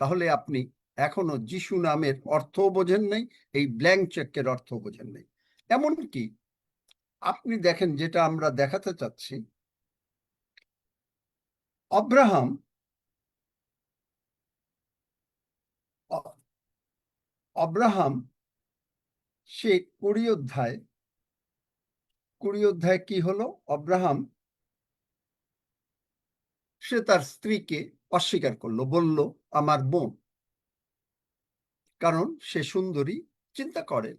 তাহলে আপনি এখনো যিশু নামের অর্থও বোঝেন নাই, এই ব্ল্যাঙ্ক চেকের অর্থ বোঝেন নাই। এমনকি আপনি দেখেন, যেটা আমরা দেখাতে চাচ্ছি, আব্রাহাম আব্রাহাম সে 20 অধ্যায় কি হলো? আব্রাহাম সে তার স্ত্রীকে অস্বীকার করলো, বলল আমার বোন, কারণ সে সুন্দরী। চিন্তা করেন,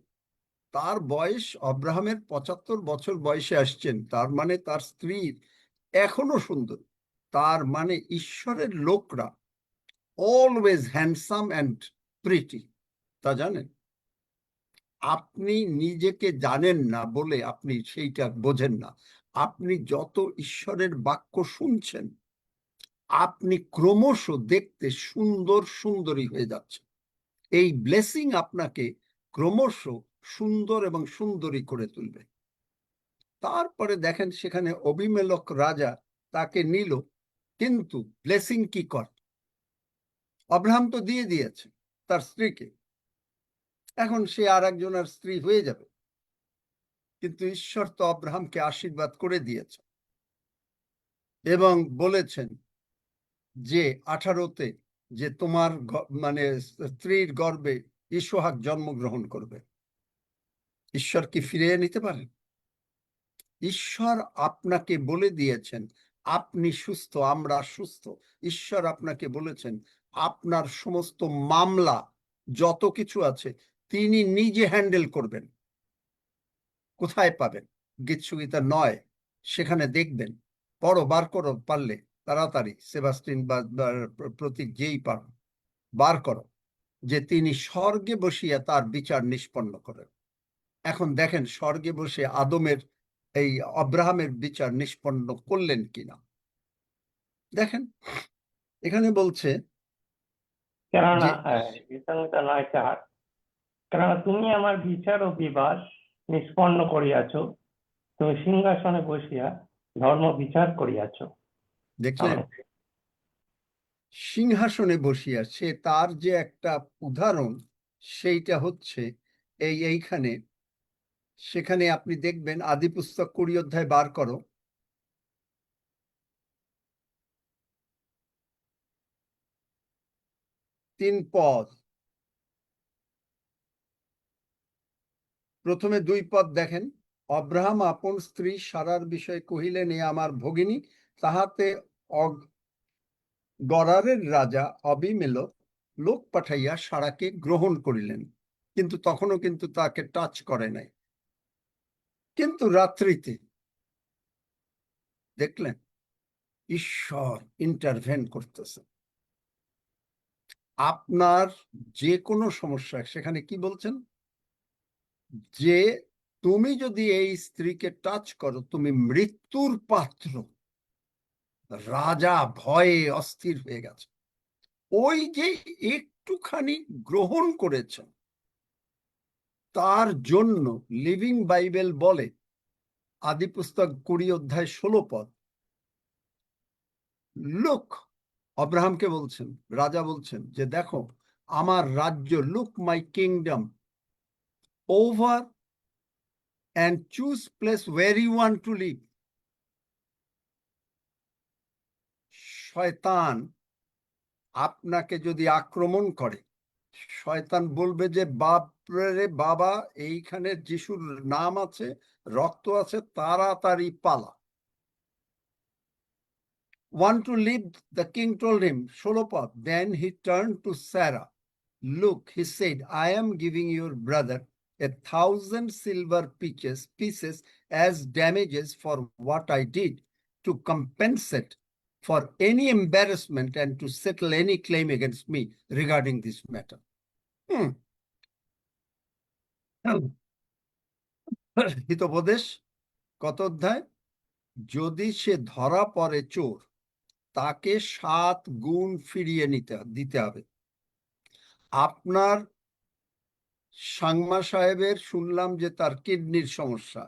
তার বয়স, আব্রাহামের 75 বছর বয়সে আসছেন, তার মানে তার স্ত্রীর এখনো সুন্দর। তার মানে ঈশ্বরের লোকরা অলওয়েজ হ্যান্ডসাম অ্যান্ড প্রিটি, তা জানেন? আপনি নিজেকে জানেন না বলে আপনি সেইটা বোঝেন না। আপনি যত ঈশ্বরের বাক্য শুনছেন, আপনি ক্রমশ দেখতে সুন্দর সুন্দরী হয়ে যাচ্ছে। এই ব্লেসিং আপনাকে ক্রমশ সুন্দর এবং সুন্দরী করে তুলবে। তারপরে দেখেন, সেখানে অবিমেলক রাজা তাকে নিল, কিন্তু ব্লেসিং কি কর? আব্রাহাম তো দিয়ে দিয়েছে তার স্ত্রীকে, এখন সে আর একজনের স্ত্রী হয়ে যাবে। কিন্তু ঈশ্বর তো আব্রাহামকে আশীর্বাদ করে দিয়েছে এবং বলেছেন যে 18-তে যে তোমার মানে স্ত্রীর গর্ভে ইসহাক জন্মগ্রহণ করবে। ঈশ্বর কি ফিরিয়ে নিতে পারেন? ঈশ্বর আপনাকে বলে দিয়েছেন আপনি সুস্থ, আমরা সুস্থ। ঈশ্বর আপনাকে বলেছেন আপনার সমস্ত মামলা যত কিছু আছে তিনি নিজে হ্যান্ডেল করবেন। কোথায় পাবেন? গীতসংহিতা 9, সেখানে দেখবেন। পড়ো, বার করো পারলে তাড়াতাড়ি, সেবাস্টিন বা প্রতীক যেই পারো বার করো, যে তিনি স্বর্গে বসিয়া তার বিচার নিষ্পন্ন করেন। এখন দেখেন স্বর্গে বসে আদমের এই আব্রাহামের বিচার নিষ্পন্ন করলেন কিনা। দেখেন এখানে বলছে কেননা যে গীতাংশটা 9:4, কেননা তুমি আমার বিচার ও বিবাদ নিষ্পন্ন করিয়াছ, তুমি সিংহাসনে বসিয়া ধর্ম বিচার করিয়াছ। দেখলেন, সিংহাসনে বসিয়া, সে তার যে একটা উদাহরণ, সেইটা হচ্ছে এইখানে। সেখানে আপনি দেখবেন আদিপুস্তক 20 অধ্যায় বার করো, তিন পদ, প্রথমে 2 পদ দেখেন। আব্রাহাম আপন স্ত্রী সারার বিষয়ে কহিলেন, এ আমার ভগিনী। তাহাতে গরারের রাজা অবিমেলক লোক পাঠাইয়া সারাকে গ্রহণ করিলেন, কিন্তু তখনও কিন্তু তাকে টাচ করে নাই। কিন্তু রাত্রিতে দেখলেন ঈশ্বর ইন্টারভেন করতেছে। আপনার যে কোনো সমস্যা, সেখানে কি বলছেন? যে তুমি যদি এই স্ত্রীকে টাচ করো তুমি মৃত্যুর পাত্র। রাজা ভয়ে অস্থির হয়ে গেছে। ওই যে একটুখানি গ্রহণ করেছেন, তার জন্য লিভিং বাইবেল বলে, আদিপুস্তক 20 অধ্যায় 16 পদ, লুক, আব্রাহামকে বলছেন, রাজা বলছেন যে দেখো আমার রাজ্য, look my kingdom over and choose place where you want to live. শয়তান আপনাকে যদি আক্রমণ করে, শয়তান বলবে যে বাপরে বাবা, এইখানে যিশুর নাম আছে, রক্ত আছে, তাড়াতাড়ি পালা। Want to leave, the king told him, 16 পদ, then he turned to Sarah. Look, he said, I am giving your brother 1,000 silver pieces as damages for what I did, to compensate for any embarrassment and to settle any claim against me regarding this matter. Hitopadesha কত অধ্যায়? যদি সে ধরা পড়ে চোর, তাকে 7 গুণ ফিরিয়ে দিতে হবে। আপনার সাংমা সাহেবের শুনলাম যে তার কিডনির সমস্যা,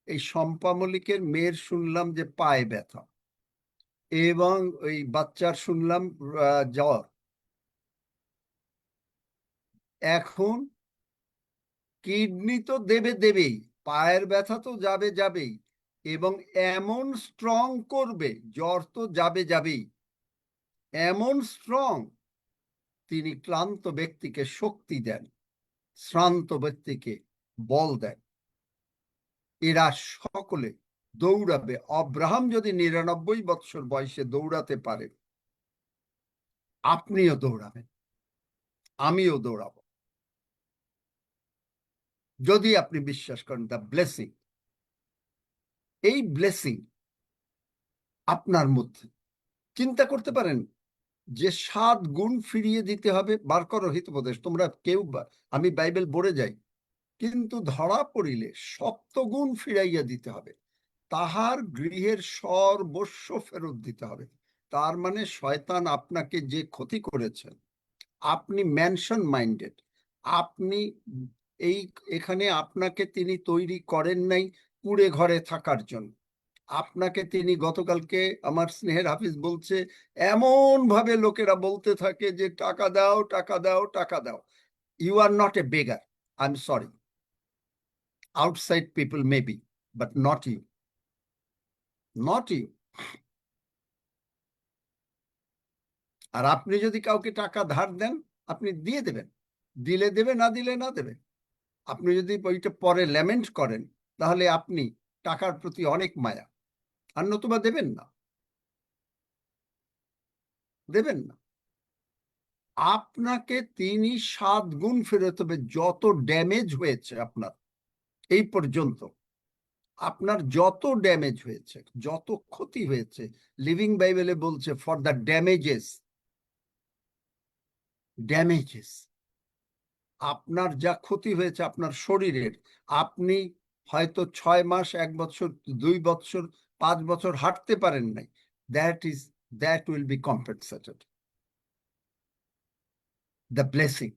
এই শম্পা মল্লিকের মেয়ের শুনলাম যে পায়ে ব্যথা, এবং ওই বাচ্চার শুনলাম জ্বর। এখন কিডনি তো দেবেই, পায়ের ব্যথা তো যাবেই, এবং এমন স্ট্রং করবে, জ্বর তো যাবেই, এমন স্ট্রং, তিনি ক্লান্ত ব্যক্তিকে শক্তি দেন, শ্রান্ত ব্যক্তিকে বল দেন। এরা সকলে দৌড়াবে। অব্রাহাম যদি 99 বৎসর বয়সে দৌড়াতে পারে, আপনিও দৌড়াবেন, আমিও দৌড়াবো, যদি আপনি বিশ্বাস করেন দ্য ব্লেসিং। এই ব্লেসিং আপনার মধ্যে, চিন্তা করতে পারেন যে 7 গুণ ফিরিয়ে দিতে হবে। বার করো হিতোপদেশ তোমরা কেউ, আমি বাইবেল পড়ে যাই, কিন্তু ধরা পড়িলে 7 গুণ ফিরাইয়া দিতে হবে, তাহার গৃহের সর্বস্ব ফেরত দিতে হবে। তার মানে শয়তান আপনাকে যে ক্ষতি করেছে, আপনি ম্যানশন মাইন্ডেড, আপনি এই এখানে আপনাকে তিনি তৈরি করেন নাই কুড়ে ঘরে থাকার জন্য। আপনাকে তিনি গতকালকে আমার স্নেহের হাফিজ বলছে, এমন ভাবে লোকেরা বলতে থাকে যে টাকা দাও, টাকা দাও, টাকা দাও। You are not a beggar, I am sorry, outside people may be, but not you, not you. আর আপনি যদি কাউকে টাকা ধার দেন, আপনি দিয়ে দেবেন, দিলে দেবে, না দিলে না দেবে। আপনি যদি ওইটা পরে ল্যামেন্ট করেন, তাহলে আপনি টাকার প্রতি অনেক মায়া, আর নতুবা দেবেন না, দেবেন না। আপনাকে তিনি 7 গুণ ফেরত হবে। যত ড্যামেজ হয়েছে আপনার এই পর্যন্ত, আপনার যত ড্যামেজ হয়েছে, যত ক্ষতি হয়েছে, লিভিং বাইবেলে বলছে ফর দ্য ড্যামেজেস, ড্যামেজেস, আপনার যা ক্ষতি হয়েছে আপনার শরীরের, আপনি হয়তো 6 মাস, 1 বছর, 2 বছর, 5 বছর হাঁটতে পারেন নাই, that will be compensated. The blessing,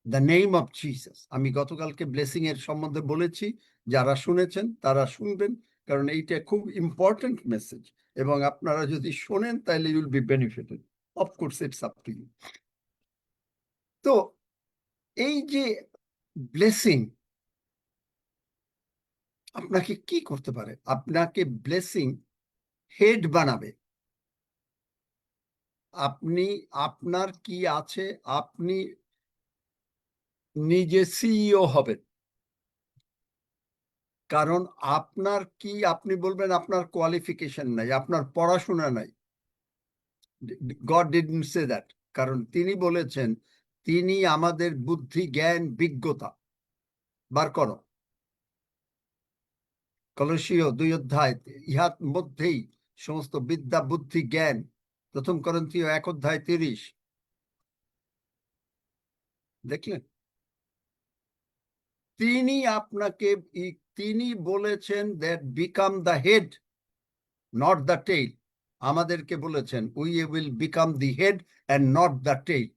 the name of Jesus. আমি গতকালকে ব্লেসিং এর সম্বন্ধে বলেছি, যারা শুনেছেন তারা শুনবেন, কারণ এইটা খুব ইম্পর্টেন্ট মেসেজ, এবং আপনারা যদি শোনেন তাহলে you'll be benefited. Of course it's up to you. তো এই যে ব্লেসিং আপনাকে কি করতে পারে, আপনাকে ব্লেসিং হেড বানাবে। আপনি, আপনার কি আছে, আপনি নিজে সিইও হবেন। কারণ আপনার কি, আপনি বলবেন আপনার কোয়ালিফিকেশন নাই, আপনার পড়াশোনা নাই। God didn't say that, কারণ তিনি বলেছেন তিনি আমাদের বুদ্ধি, জ্ঞান, বিজ্ঞতা। বার করো কলসীয় 2 অধ্যায়, ইহার মধ্যেই সমস্ত বিদ্যা, বুদ্ধি, জ্ঞান। 1 করন্থীয় 1 অধ্যায় 30, দেখলেন? তিনি আপনাকে, তিনি বলেছেন that become the head, not the tail. আমাদেরকে বলেছেন we will become the head and not the tail,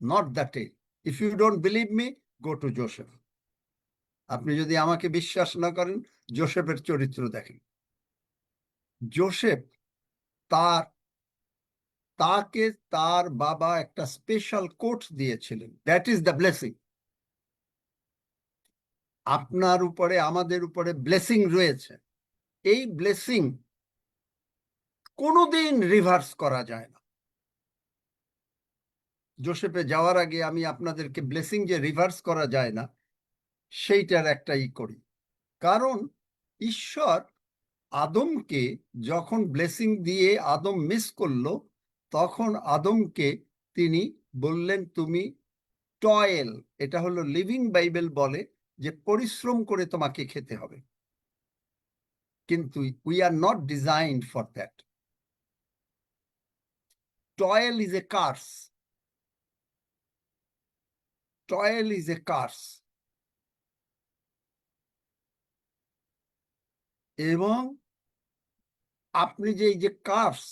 not the tail. If you don't believe me, go to Joseph. আপনি যদি আমাকে বিশ্বাস না করেন, জোসেফের চরিত্র দেখেন। জোসেফ, তার, তাকে তার বাবা একটা স্পেশাল কোট দিয়েছিলেন। That is the blessing. আপনার উপরে, আমাদের উপরে ব্লেসিং রয়েছে। এই ব্লেসিং কোনোদিন রিভার্স করা যায় না। জোসেফে যাওয়ার আগে আমি আপনাদেরকে ব্লেসিং যে রিভার্স করা যায় না, সেইটার একটাই করি। কারণ ঈশ্বর আদমকে যখন ব্লেসিং দিয়ে আদম মিস করলো, তখন আদমকে তিনি বললেন তুমি টয়েল, এটা হলো লিভিং বাইবেল বলে যে পরিশ্রম করে তোমাকে খেতে হবে, কিন্তু we are not designed for that. Toil is a curse, toil is a curse. এবং আপনি যে এই যে কার্স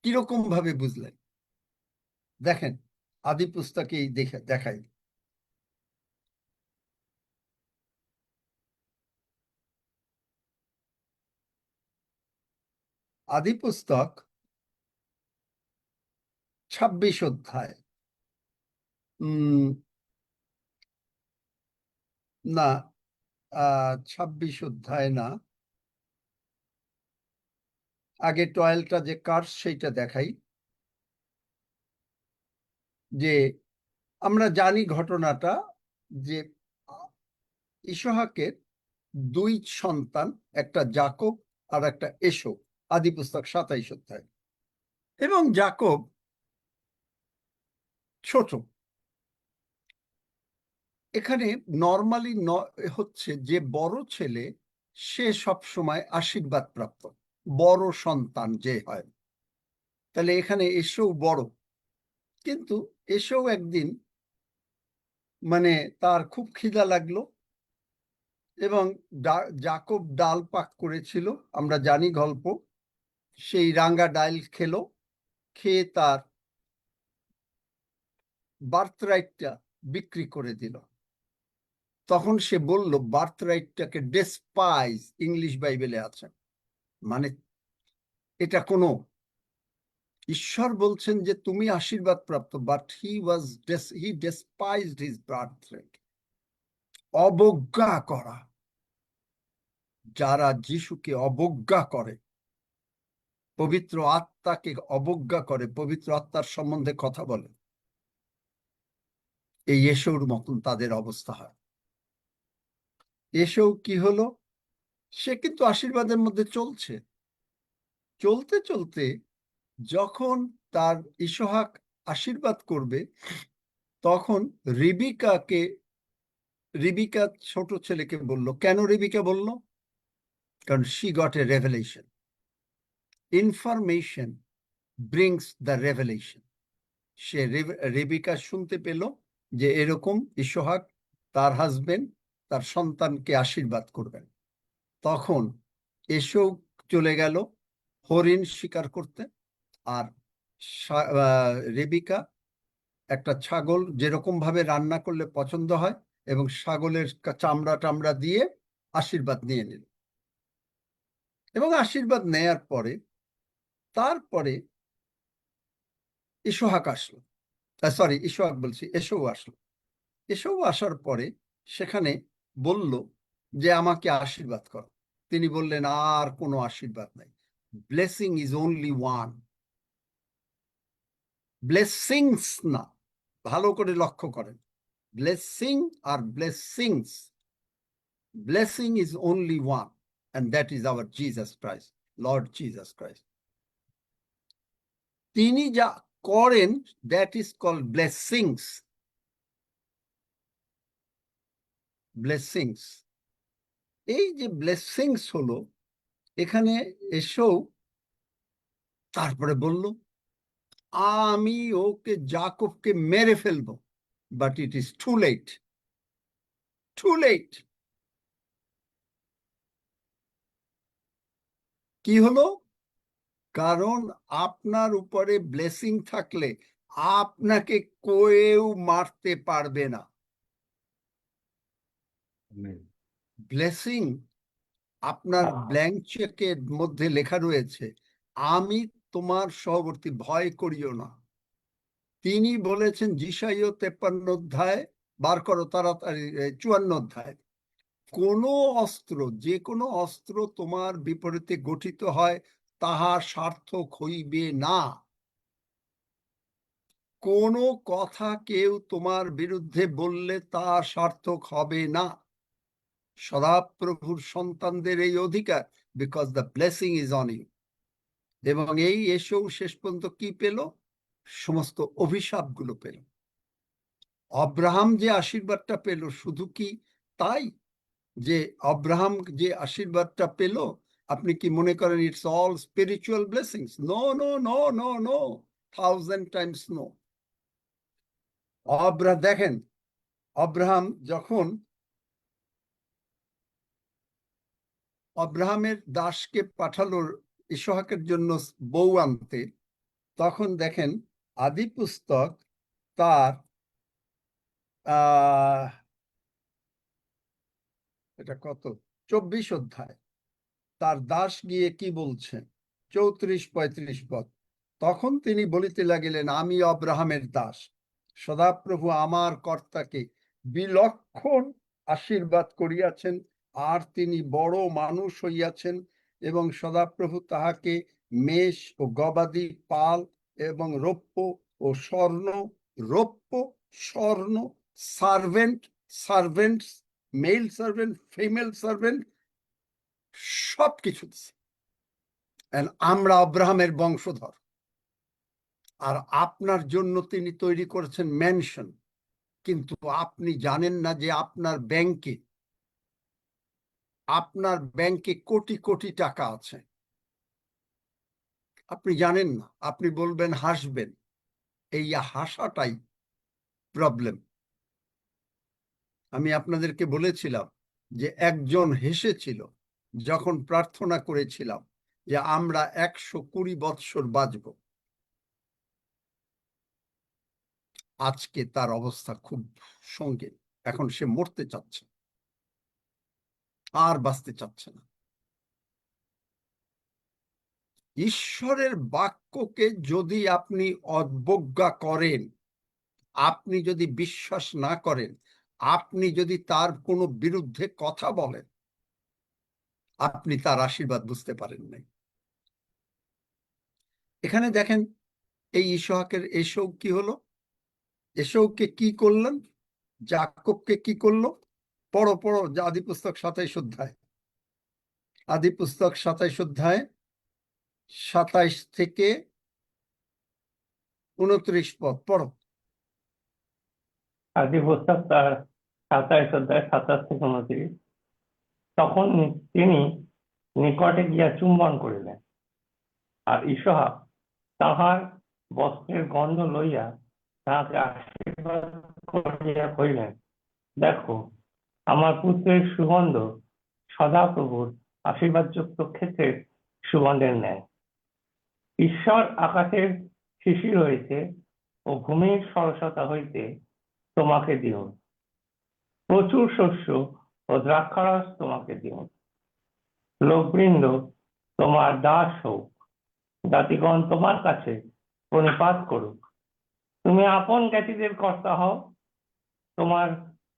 কিরকম ভাবে বুঝলেন, দেখেন আদি পুস্তকে দেখাই। আদি পুস্তক 26 অধ্যায় না, 26 অধ্যায় না, আগে টয়েলটা যে কার্স সেইটা দেখাই। যে আমরা জানি ঘটনাটা, যে ইসহাকের 2 সন্তান, একটা যাকব আর একটা এসব, আদি পুস্তক 27 অধ্যায়। এবং যাকব ছোট। এখানে নর্মালি হচ্ছে যে বড় ছেলে সে সব সময় আশীর্বাদ প্রাপ্ত, বড় সন্তান যে হয়। তাহলে এখানে এসেও বড়, কিন্তু এসেও একদিন মানে তার খুব খিদা লাগলো এবং যাকব ডাল পাক করেছিল, আমরা জানি গল্প। সেই রাঙ্গা ডাল খেলো, খেয়ে তার বার্থরাইটটা বিক্রি করে দিল। তখন সে বলল, বার্থরাইটটাকে ডেসপাইজ, ইংলিশ বাইবেলে আছে। মানে এটা কোনো, ঈশ্বর বলছেন যে তুমি আশীর্বাদ প্রাপ্ত, বাট হি ডেসপাইজড হিজ বার্থরাইট। অবজ্ঞা করা, যারা যিশুকে অবজ্ঞা করে, পবিত্র আত্মাকে অবজ্ঞা করে, পবিত্র আত্মার সম্বন্ধে কথা বলে, এই এসৌর মতন তাদের অবস্থা হয়। এসৌ কি হলো, সে কিন্তু আশীর্বাদের মধ্যে চলছে, চলতে চলতে যখন তার ইসহাক আশীর্বাদ করবে, তখন রিবিকা ছোট ছেলেকে বলল। কেন রিবিকা বলল? কারণ she got a revelation. Information brings the revelation. Say Rebecca শুনতে পেল যে এরকম ইসহাক তার হাজবেন্ড তার সন্তানকে আশীর্বাদ করবেন। তখন এসেও চলে গেল হরিণ শিকার করতে। আর রেবিকা একটা ছাগল যেরকম ভাবে রান্না করলে পছন্দ হয়, এবং ছাগলের চামড়া টামড়া দিয়ে আশীর্বাদ নিয়ে নিল। এবং আশীর্বাদ নেয়ার পরে তারপরে ইসহাক আসলো, সরি ইসহাক বলছি, এসেও আসলো। এসব আসার পরে সেখানে বলল যে আমাকে আশীর্বাদ কর। তিনি বললেন, আর কোনো আশীর্বাদ নাই, blessing is only one. Blessings না, ভালো করে লক্ষ্য করেন, ব্লেসিং আর blessings, blessing is only one, and that is our Jesus Christ, Lord Jesus Christ. তিনি যা করেন, that is called blessings. Blessings, এই যে ব্লেসিংস হলো, এখানে এসেও তারপরে বলল, আমি ওকে যাকবকে মেরে ফেলবো, but it is too late, too late. কি হলো? কারণ আপনার উপরে ব্লেসিং থাকলে আপনাকে কেউ মারতে পারবে না। ব্লেসিং, আপনার ব্ল্যাঙ্ক চেকের মধ্যে লেখা রয়েছে, আমি তোমার সহবর্তী, ভয় করিও না। তিনি বলেছেন যিশাইয় 53 অধ্যায়, বার করো তাড়াতাড়ি, 54 অধ্যায়, কোনো অস্ত্র, যে কোনো অস্ত্র তোমার বিপরীতে গঠিত হয় তাহা সার্থক হইবে না। কোনো কথা কেউ তোমার বিরুদ্ধে বললে তা সার্থক হবে না। সদাপ্রভুর সন্তানদের এই অধিকার, because the blessing is on you. এবং এই এসেও শেষ পর্যন্ত কি পেল? সমস্ত অভিশাপগুলো পেল। আব্রাহাম যে আশীর্বাদটা পেল, শুধু কি তাই যে আব্রাহাম যে আশীর্বাদটা পেল, আপনি কি মনে করেন it's all spiritual blessings? No no no no no, 1000 times no. দেখেন, আব্রাহাম যখন আব্রাহামের দাসকে পাঠালো ইসহাকের জন্য বউ আনতে, তখন দেখেন আদি পুস্তক তার এটা কত, 24 অধ্যায়, তার দাস গিয়ে কি বলছে, 34-35 পদ। তখন তিনি বলিতে লাগিলেন, আমি আব্রাহামের দাস, সদাপ্রভু আমার কর্তাকে বিলক্ষণ আশীর্বাদ করিয়াছেন, আর তিনি বড় মানুষ হইয়াছেন, এবং সদাপ্রভু তাহাকে মেষ ও গবাদি পাল এবং রৌপ্য ও স্বর্ণ, রৌপ্য স্বর্ণ, servant, servants, male servant, female servant, সবকিছু দিছে। আমরা আব্রাহামের বংশধর, আর আপনার জন্য তিনি তৈরি করেছেন ম্যানশন, কিন্তু আপনি জানেন না যে আপনার ব্যাংকে কোটি কোটি টাকা আছে। আপনি জানেন না, আপনি বলবেন, হাসবেন। এই হাসাটাই প্রবলেম। আমি আপনাদেরকে বলেছিলাম যে একজন হেসেছিল যখন প্রার্থনা করেছিলাম যে আমরা 120 বৎসর বাঁচব। আজকে তার অবস্থা খুব সঙ্গীন। এখন সে মরতে চাচ্ছে, আর বাঁচতে চাচ্ছে না। ঈশ্বরের বাক্যকে যদি আপনি অবজ্ঞা করেন, আপনি যদি বিশ্বাস না করেন, আপনি যদি তার কোনো বিরুদ্ধে কথা বলেন, আপনি তার আশীর্বাদ বুঝতে পারেন নাই। এখানে দেখেন, এই ইসহাকের এসব কি হলো? এসবকে কি করলেন? যাকবকে কি করলো? পড়ো পড়ো, যে আদি পুস্তক 27 অধ্যায়, আদি পুস্তক 27 অধ্যায় 27 থেকে 29 পদ পড়ো। আদি পুস্তক তার 27 অধ্যায় 27 থেকে 29। তখন তিনি নিকটে গিয়া চুম্বন করিলেন, আর ইসহাক তাহার বস্ত্রের গন্ধ লইয়া তাহাকে আশীর্বাদ করিয়া কহিলেন, দেখো, আমার পুত্রের সুগন্ধ সদাপ্রভুর আশীর্বাদযুক্ত ক্ষেত্রের সুগন্ধের ন্যায়। ঈশ্বর আকাশের শিশির হইতে ও ভূমির সরসতা হইতে তোমাকে দিউন। প্রচুর শস্য ও দ্রাক্ষারস তোমাকে দিউন। লোকবৃন্দ তোমার দাস হোক, জাতিগণ তোমার কাছে প্রণিপাত করুক। তুমি আপন জ্ঞাতিদের কর্তা হও, তোমার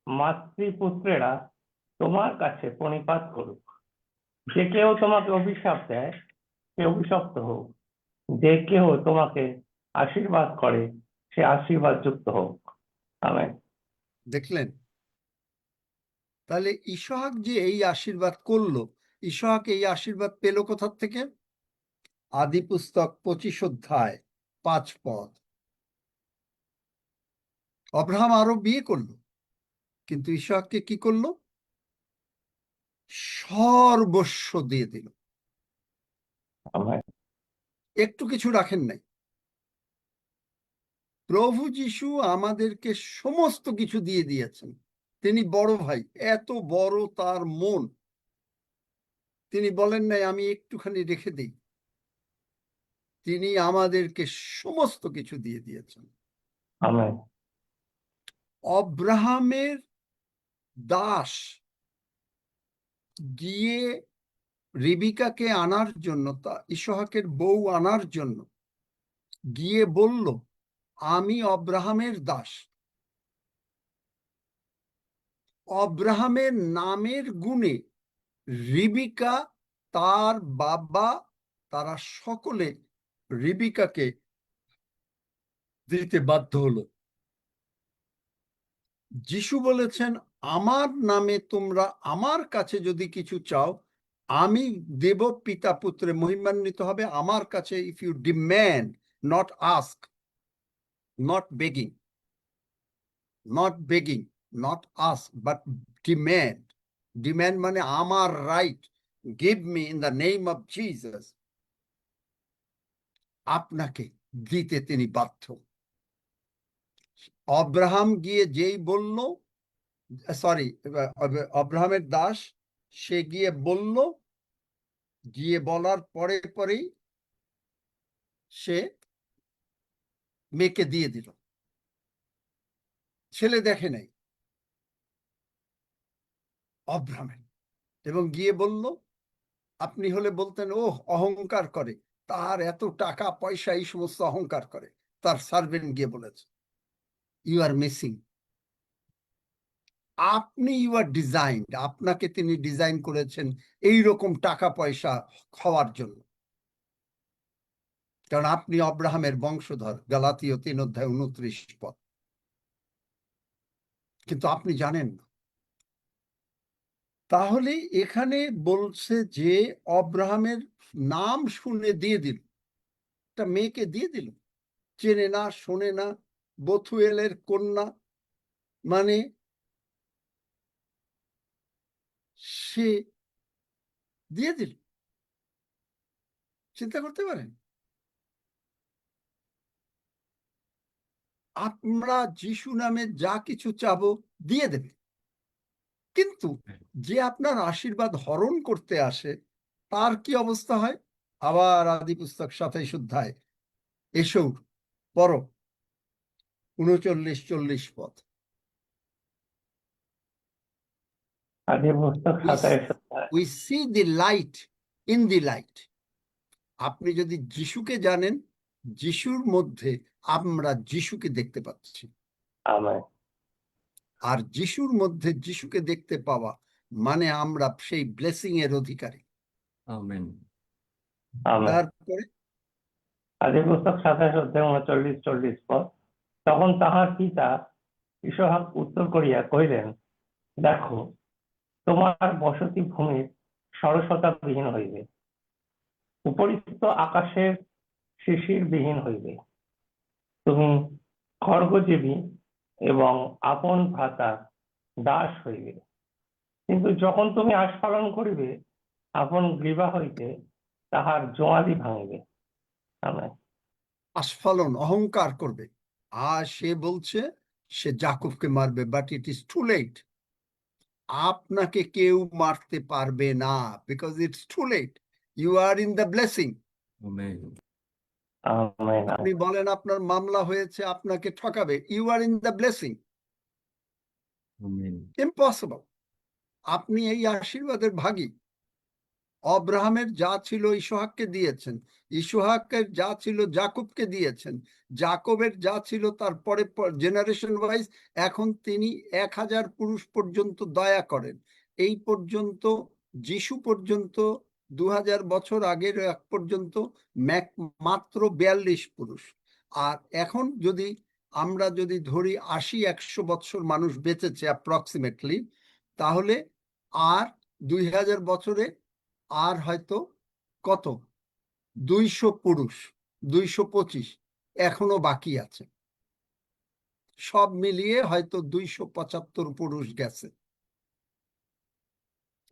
মাতৃপুত্রেরা তোমার কাছে প্রণিপাত করুক। যে কেউ তোমাকে অভিশাপ দেয়, সে অভিশপ্ত হোক। যে কেউ তোমাকে আশীর্বাদ করে, সে আশীর্বাদ যুক্ত হোক। আমেন। দেখলেন? তাহলে ইসহাক যে এই আশীর্বাদ করলো, ইসহাক এই আশীর্বাদ পেল কোথা থেকে? আদি পুস্তক 25 অধ্যায় 5 পদ। আব্রাহাম আরো বিয়ে করলো, কিন্তু ইসহাককে কি করলো? সর্বস্ব দিয়ে দিল, আমেন। একটু কিছু রাখেন নাই। প্রভু যিশু আমাদেরকে সমস্ত কিছু দিয়ে দিয়েছেন। তিনি বড় ভাই, এত বড় তার মন, তিনি বলেন নাই আমি একটুখানি রেখে দিই। তিনি আমাদেরকে সমস্ত কিছু দিয়ে দিয়েছেন। আমেন। আব্রাহামের দাস গিয়ে রেবিকাকে আনার জন্য, তা ইসহাকের বউ আনার জন্য গিয়ে বলল, আমি আব্রাহামের দাস। আব্রাহামের নামের গুণে রিবিকা, তার বাবা, তারা সকলে রিবিকাকে দিতে বাধ্য হলো। যিশু বলেছেন, আমার নামে তোমরা আমার কাছে যদি কিছু চাও, আমি দেব, পিতা পুত্রে মহিমান্বিত হবে। আমার কাছে, if you demand, not ask, not begging, not begging, not ask, but demand. Demand মানে আমার right, give me in the name of Jesus. আপনাকে দিতে তিনি বাধ্য। আব্রাহাম গিয়ে যেই বলল, সরি, আব্রাহামের দাস, সে গিয়ে বলল, গিয়ে বলার পরে পরেই সে মেয়েকে দিয়ে দিল। ছেলে দেখে নাই আব্রাহামের, এবং গিয়ে বলল, আপনি হলে বলতেন ও অহংকার করে, তার এত টাকা পয়সা, এই সমস্ত অহংকার করে। তার সার্ভেন্ট গিয়ে বলেছে, ইউ আর মিসিং। আপনি ইউ আর ডিজাইনড, আপনাকে তিনি ডিজাইন করেছেন এই রকম টাকা পয়সা হওয়ার জন্য, কারণ আপনি অব্রাহামের বংশধর, গালাতীয় 3:29 কিন্তু আপনি জানেন না। তাহলে এখানে বলছে যে অব্রাহামের নাম শুনে দিয়ে দিল, একটা মেয়েকে দিয়ে দিল, চেনে না শোনে না, বথুয়েলের কন্যা, মানে সে দিয়ে দিল। চিন্তা করতে পারেন? আমরা যিশু নামে যা কিছু চাবো দিয়ে দেবে, কিন্তু যে আপনার আশীর্বাদ হরণ করতে আসে তার কি অবস্থা হয়? আবার আদি পুস্তক 27 অধ্যায় এসো পড়ো 39-40 আদি পুস্তক 27 অধ্যায়। We see the light in the light. আপনি যদি যিশুকে জানেন, যিশুর মধ্যে আমরা যিশুকে দেখতে পাচ্ছি। আমেন। আর যিশুর মধ্যে যিশুকে দেখতে পাওয়া মানে আমরা সেই ব্লেসিং এর অধিকারী। আমেন। আমেন। তারপরে আদি পুস্তক 27 অধ্যায় 39-40 পদ। তখন তাহার পিতা ইসহাক উত্তর করিয়া কহিলেন, দেখো, তোমার বসতি ভূমির সরসতা বিহীন হইবে, উপরিস্থিত আকাশের শিশির বিহীন হইবে। তুমি খড়গজীবী এবং আপন ভ্রাতার দাস হইবে। কিন্তু যখন তুমি আস্ফালন করিবে, আপন গ্রীবা হইতে তাহার জোয়ালি ভাঙিবে। আমেন। আস্ফালন, অহংকার করবে। আর সে বলছে সে জাকুবকে মারবে, but it is too late. আপনাকে কেউ মারতে পারবে না, because it's too late. You are in the blessing. Amen. Amen. আপনি বলেন আপনার মামলা হয়েছে, আপনাকে ঠকাবে, you are in the blessing. Amen. Impossible. আপনি এই আশীর্বাদের ভাগী। অব্রাহামের যা ছিল ইসহাককে দিয়েছেন, ইসহাকের যা ছিল জাকুবকে দিয়েছেন, জাকবের যা ছিল তারপরে জেনারেশন ওয়াইজ এখন তিনি 1000 পুরুষ পর্যন্ত দয়া করেন। এই পর্যন্ত যিশু পর্যন্ত 2000 বছর আগের এক পর্যন্ত মাত্র 42 পুরুষ। আর এখন যদি আমরা যদি ধরি 80-100 বছর মানুষ বেঁচেছে অ্যাপ্রক্সিমেটলি, তাহলে আর 2000 বছরে আর হয়তো কত 200 পুরুষ, 225 এখনো বাকি আছে। সব মিলিয়ে হয়তো 275 পুরুষ গেছে,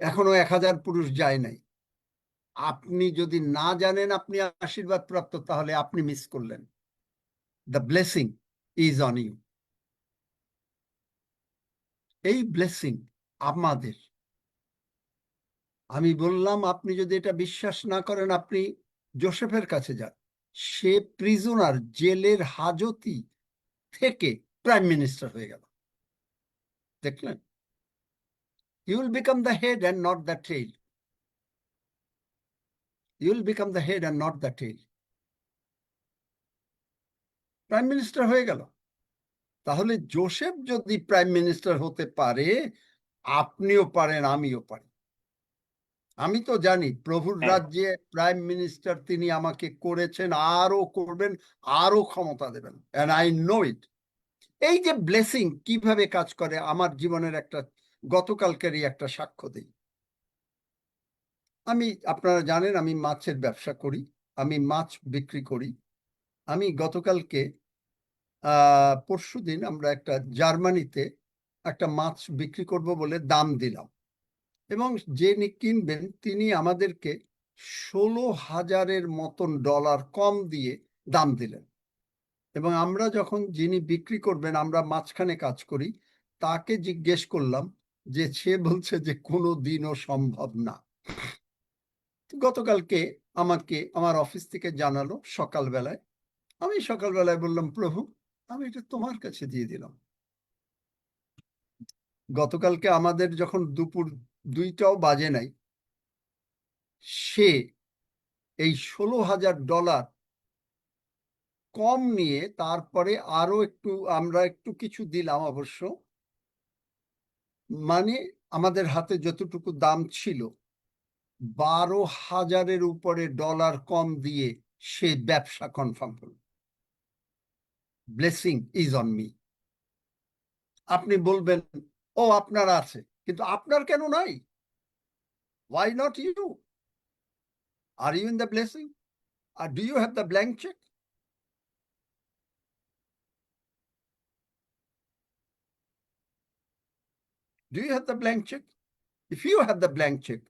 এখনো 1000 পুরুষ যায় নাই। আপনি যদি না জানেন আপনি আশীর্বাদ প্রাপ্ত, তাহলে আপনি মিস করলেন। The blessing is on you. এই ব্লেসিং আমাদের। আমি বললাম আপনি যদি এটা বিশ্বাস না করেন, আপনি জোসেফের কাছে যান। সে প্রিজনার, জেলের হাজতি থেকে প্রাইম মিনিস্টার হয়ে গেল। দেখলেন? You will become the head and not the tail. You will become the head and not the tail. Prime minister হয়ে গেল। তাহলে জোসেফ যদি প্রাইম মিনিস্টার হতে পারে, আপনিও পারেন, আমিও পারি। আমি তো জানি প্রভুর রাজ্যে প্রাইম মিনিস্টার তিনি আমাকে করেছেন, আরো করবেন, আরো ক্ষমতা দেবেন, এন্ড আই নো ইট। এই যে ব্লেসিং কিভাবে কাজ করে, আমার জীবনের একটা গতকালকারই একটা সাক্ষ্য দিই। আমি, আপনারা জানেন আমি মাছের ব্যবসা করি, আমি মাছ বিক্রি করি। আমি গতকালকে পরশুদিন আমরা একটা জার্মানিতে একটা মাছ বিক্রি করব বলে দাম দিলাম, এবং যিনি কিনবেন তিনি আমাদেরকে 16,000-এর মতন ডলার কম দিয়ে দাম দিলেন। এবং আমরা যখন, যিনি বিক্রি করবেন, আমরা মাঝখানে কাজ করি, তাকে জিজ্ঞেস করলাম যে সে বলছে যে কোনো দিনও সম্ভব না। গতকালকে আমাকে আমার অফিস থেকে জানালো সকালবেলায়। আমি সকালবেলায় বললাম, প্রভু আমি এটা তোমার কাছে দিয়ে দিলাম। গতকালকে আমাদের যখন দুপুর 2টাও বাজে নাই, সে এই 16,000 ডলার কম নিয়ে তারপরে আরো একটু আমরা একটু কিছু দিলাম অবশ্য, মানে আমাদের হাতে যতটুকু দাম ছিল 12,000-এর উপরে ডলার কম দিয়ে সে ব্যবসা কনফার্ম করল। Blessing is on me. আপনি বলবেন ও আপনার আছে, কিন্তু আপনার কেন নাই? Why not you? Are you in the blessing? Or do you have the blank check? Do you have the blank check? If you have the blank check,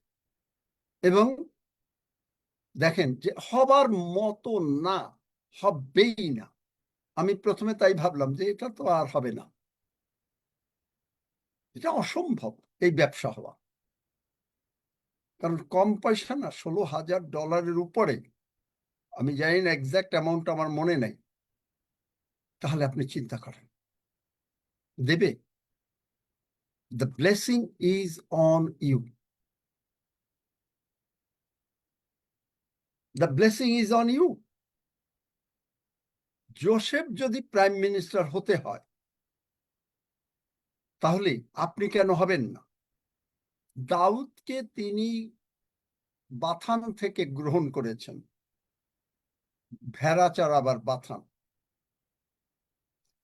এবং দেখেন যে হবার মতো না, হবেই না। আমি প্রথমে তাই ভাবলাম যে এটা তো আর হবে না, এটা অসম্ভব এই ব্যবসা হওয়া, কারণ কম পয়সা না, $16,000 উপরে। আমি জানি না এক্সাক্ট অ্যামাউন্ট, আমার মনে নাই। তাহলে আপনি চিন্তা করেন, দেবে? The blessing is on you. The blessing is on you. Joseph যদি প্রাইম মিনিস্টার হতে হয়, তাহলে আপনি কেন হবেন না? দাউদকে তিনি বাথান থেকে গ্রহণ করেছেন, ভেড়া চড়াবার বাথান।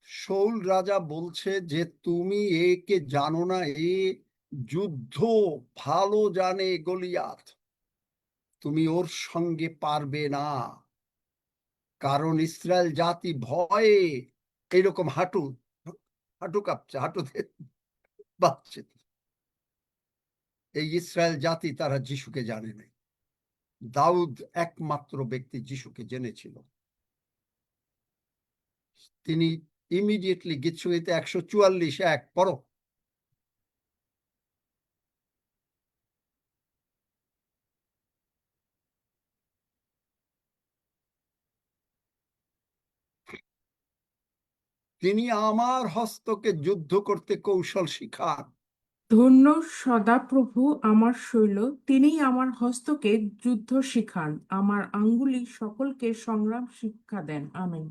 শৌল রাজা বলছে যে তুমি একে জানো না, এ যুদ্ধ ভালো জানে গলিয়াত, তুমি ওর সঙ্গে পারবে না, কারণ ইসরায়েল জাতি ভয়ে এইরকম হাঁটু হাঁটু কাঁপছে, হাঁটুতে বাঁচছে। এই ইসরায়েল জাতি তারা যিশুকে জানে নাই। দাউদ একমাত্র ব্যক্তি যিশুকে জেনেছিল। তিনি ইমিডিয়েটলি গীতসংহিতা 144:1 পড়ো। তিনি আমার হস্তকে যুদ্ধ করতে কৌশল শিখান। ধন্য সদাপ্রভু আমার শৈল, তিনি আমার হস্তকে যুদ্ধ শিখান, আমার আঙ্গুলি সকলকে সংগ্রাম শিক্ষা দেন। আমেন।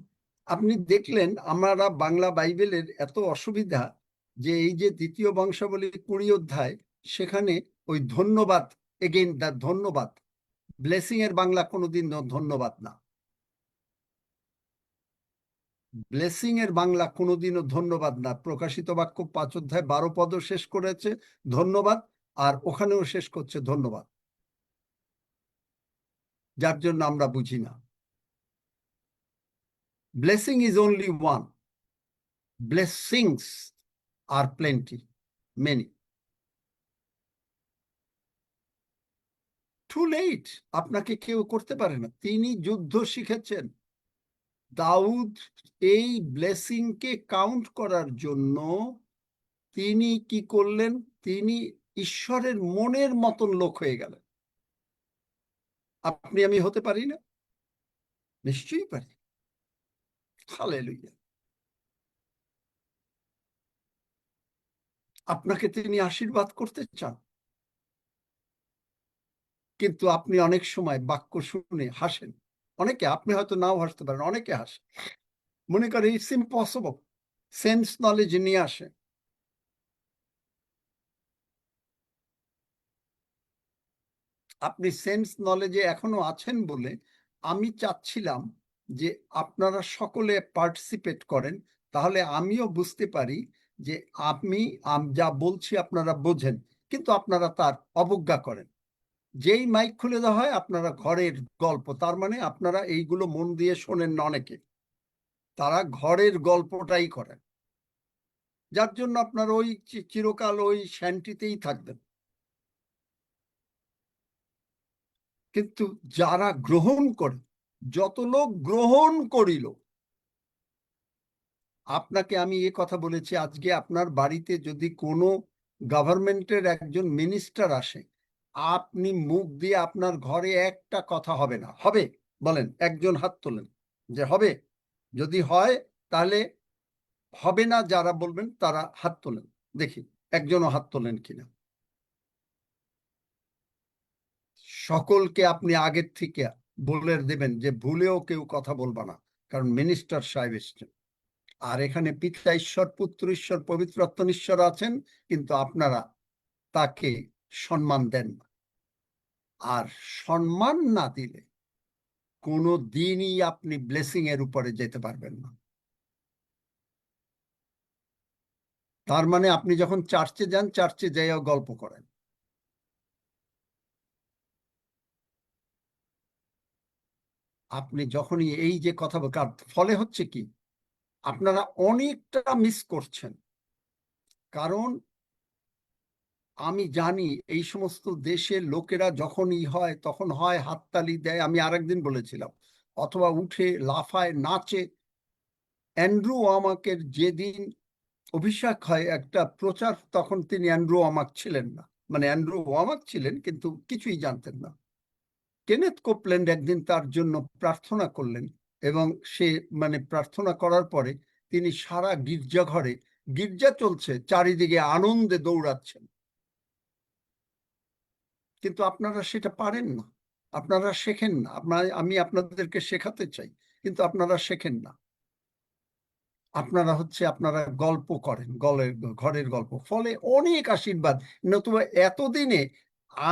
আপনি দেখলেন আমরা বাংলা বাইবেলের এত অসুবিধা, যে এই যে 2 বংশাবলী 20 অধ্যায়, সেখানে ওই ধন্যবাদ, এগেইন দা ধন্যবাদ, ব্লেসিং এর বাংলা কোনোদিন ধন্যবাদ না। ব্লেসিং এর বাংলা কোনোদিনও ধন্যবাদ না। প্রকাশিত বাক্য 5 অধ্যায় 12 পদও শেষ করেছে ধন্যবাদ, আর ওখানেও শেষ করছে ধন্যবাদ, যার জন্য আমরা বুঝি না। Blessing is only one, blessings are plenty, many. Too late, আপনাকে কেউ করতে পারে না। তিনি যুদ্ধ শিখেছেন। দাউদ এই ব্লেসিংকে কাউন্ট করার জন্য তিনি কি করলেন? তিনি ঈশ্বরের মনের মতন লোক হয়ে গেলেন। আপনি আমি হতে পারি না? নিশ্চয়ই পারি। হালেলুয়া। আপনাকে তিনি আশীর্বাদ করতে চান, কিন্তু আপনি অনেক সময় বাক্য শুনে হাসেন। অনেকে, আপনি হয়তো নাও হাসতে পারেন, অনেকে হাসে, মনে করে ইটস ইম্পসিবল। সেন্স নলেজ নিয়ে আসে। আপনি সেন্স নলেজে এখনো আছেন বলে আমি চাচ্ছিলাম যে আপনারা সকলে পার্টিসিপেট করেন, তাহলে আমিও বুঝতে পারি যে আমি যা বলছি আপনারা বোঝেন, কিন্তু আপনারা তার অবজ্ঞা করেন। যেই মাইক খুলে দেওয়া হয় আপনারা ঘরের গল্প, তার মানে আপনারা এইগুলো মন দিয়ে শোনেন না। অনেকে তারা ঘরের গল্পটাই করেন, যার জন্য আপনারা ওই চিরকাল ওই শান্তিতেই থাকবেন। কিন্তু যারা গ্রহণ করে, যত লোক গ্রহণ করিল, আপনাকে আমি এ কথা বলেছি, আজকে আপনার বাড়িতে যদি কোনো গভর্নমেন্টের একজন মিনিস্টার আসে, আপনি মুখ দিয়ে আপনার ঘরে একটা কথা হবে না। হবে? বলেন, একজন হাত তোলেন যে হবে। যদি হয় তাহলে হবে না, যারা বলবেন তারা হাত তোলেন, দেখি একজনও হাত তোলেন কিনা। সকলকে আপনি আগের থেকে বলে দেবেন যে ভুলেও কেউ কথা বলবা না, কারণ মিনিস্টার সাহেব এসছেন। আর এখানে পিতা ঈশ্বর, পুত্র ঈশ্বর, পবিত্র আত্মা ঈশ্বর আছেন, কিন্তু আপনারা তাকে সম্মান দেন না। আর সম্মান না দিলে কোনো দিনই আপনি ব্লেসিং এর উপরে যেতে পারবেন না। তার মানে আপনি যখন চার্চে যান, চার্চে যাইও গল্প করেন। আপনি যখনই এই যে কথা ফলে হচ্ছে কি, আপনারা অনেকটা মিস করছেন। কারণ আমি জানি এই সমস্ত দেশের লোকেরা যখনই হয় তখন হয় হাততালি দেয়, আমি আরেকদিন বলেছিলাম, অথবা উঠে লাফায়, নাচে। অ্যান্ড্রু আমাকে যেদিন অভিষেক হয় একটা প্রচার, তখন তিনি অ্যান্ড্রু আমাক ছিলেন না, মানে অ্যান্ড্রু আমাক ছিলেন কিন্তু কিছুই জানতেন না। কেনেথ কোপল্যান্ড একদিন তার জন্য প্রার্থনা করলেন, এবং সে মানে প্রার্থনা করার পরে তিনি সারা গির্জাঘরে, গির্জা চলছে, চারিদিকে আনন্দে দৌড়াচ্ছেন। কিন্তু আপনারা সেটা পারেন না, আপনারা শেখেন না। আমি আপনাদেরকে শেখাতে চাই, কিন্তু আপনারা শেখেন না। আপনারা গল্প করেন, ঘরের গল্প, ফলে অনেক আশীর্বাদ। নতুবা এতদিনে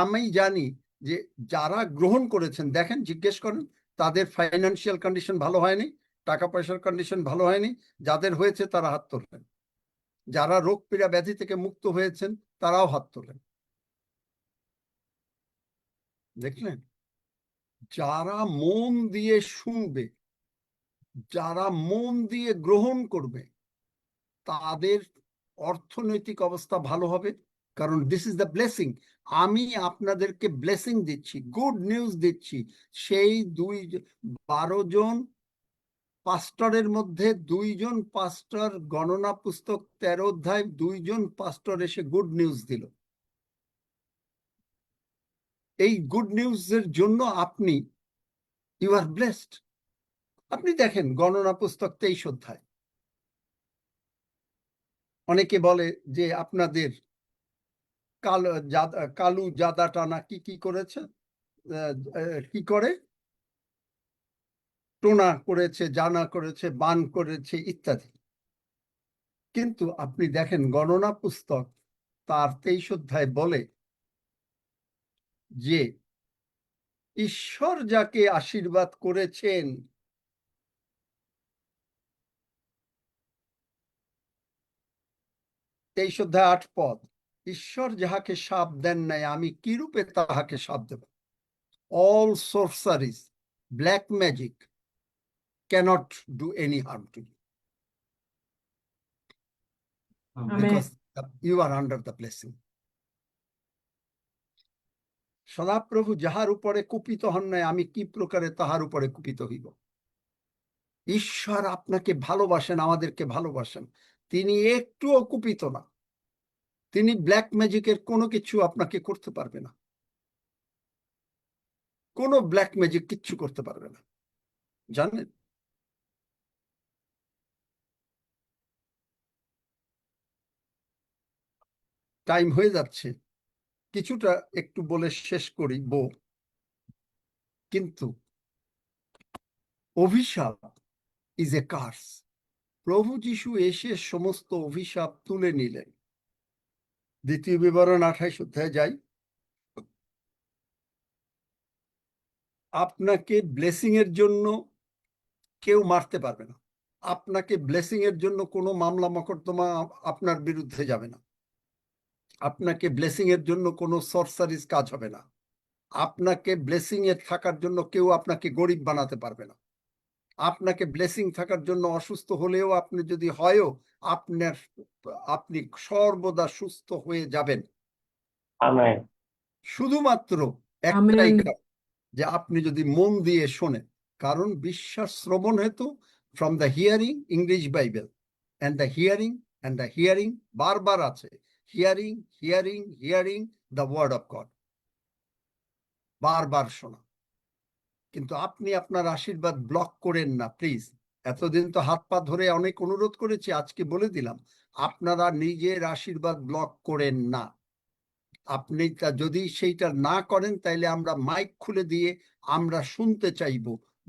আমি জানি যে যারা গ্রহণ করেছেন, দেখেন, জিজ্ঞেস করেন, তাদের ফাইন্যান্সিয়াল কন্ডিশন ভালো হয়নি, টাকা পয়সার কন্ডিশন ভালো হয়নি। যাদের হয়েছে তারা হাত তোলেন। যারা রোগ পীড়া ব্যাধি থেকে মুক্ত হয়েছেন তারাও হাত তোলেন। দেখলেন? যারা মন দিয়ে শুনবে, যারা মন দিয়ে গ্রহণ করবে, তাদের অর্থনৈতিক অবস্থা ভালো হবে। কারণ দিস ইজ দ্য ব্লেসিং। আমি আপনাদেরকে ব্লেসিং দিচ্ছি, গুড নিউজ দিচ্ছি। সেই 12 জন পাস্টরের মধ্যে 2 জন পাস্টর, গণনা পুস্তক 13 অধ্যায়, 2 জন পাস্টর এসে গুড নিউজ দিল। এই গুড নিউজের জন্য আপনি, ইউ আর ব্লেসড। আপনি দেখেন গণনা পুস্তক 23 অধ্যায়, অনেকে বলে যে আপনাদের কালু জাদা টানা কি করেছে, কি করে, টোনা করেছে, জানা করেছে, বান করেছে, ইত্যাদি। কিন্তু আপনি দেখেন গণনা পুস্তক তার 23 অধ্যায় বলে যে ঈশ্বর যাকে আশীর্বাদ করেছেন, তেইশ অধ্যায় 8 পদ, ঈশ্বর যাহাকে শাপ দেন নাই, আমি কি রূপে তাহাকে শাপ দেব? All sorceries, black magic cannot do any harm to you, Amen. because you are under the blessing. সদাপ্রভু যাহার উপরে কুপিত হন নাই, আমি কি প্রকারে তাহার উপরে কুপিত হইব? ঈশ্বর আপনাকে ভালোবাসেন, আমাদেরকে ভালোবাসেন। তিনি একটুও কুপিত না। তিনি ব্ল্যাক ম্যাজিকের কোনো কিছু আপনাকে করতে পারবে না। কোনো ব্ল্যাক ম্যাজিক কিচ্ছু করতে পারবে না, জানেন? টাইম হয়ে যাচ্ছে, কিছুটা একটু বলে শেষ করি কিন্তু অভিশাপ ইজ এ কার্স। প্রভু যিশু এসে সমস্ত অভিশাপ তুলে নিলেন। দ্বিতীয় বিবরণ 28 অধ্যায়ে যাই। আপনাকে ব্লেসিং এর জন্য কেউ মারতে পারবে না। আপনাকে ব্লেসিং এর জন্য কোনো মামলা মকদ্দমা আপনার বিরুদ্ধে যাবে না। আপনাকে ব্লেসিং এর জন্য কোনো সরসারিজ কাজ হবে না। আপনাকে ব্লেসিং এর থাকার জন্য কেউ আপনাকে গরিব বানাতে পারবে না। আপনাকে ব্লেসিং থাকার জন্য অসুস্থ হলেও, আপনি যদি হয়ও, আপনি সর্বদা সুস্থ হয়ে যাবেন। আমেন। শুধুমাত্র একটাই কারণ, যে আপনি যদি মন দিয়ে শোনেন। কারণ বিশ্বাস শ্রবণ হেতু, from the hearing, English Bible, and the hearing, বারবার আছে, hearing hearing hearing the word of God, বারবার শোনা। কিন্তু আপনি আপনার আশীর্বাদ ব্লক করেন না, প্লিজ। এতদিন তো হাত পা ধরে অনেক অনুরোধ করেছি, আজকে বলে দিলাম, আপনারা নিজের আশীর্বাদ ব্লক করেন না। আপনি যদি সেইটা না করেন, তাইলে আমরা মাইক খুলে দিয়ে আমরা শুনতে চাইব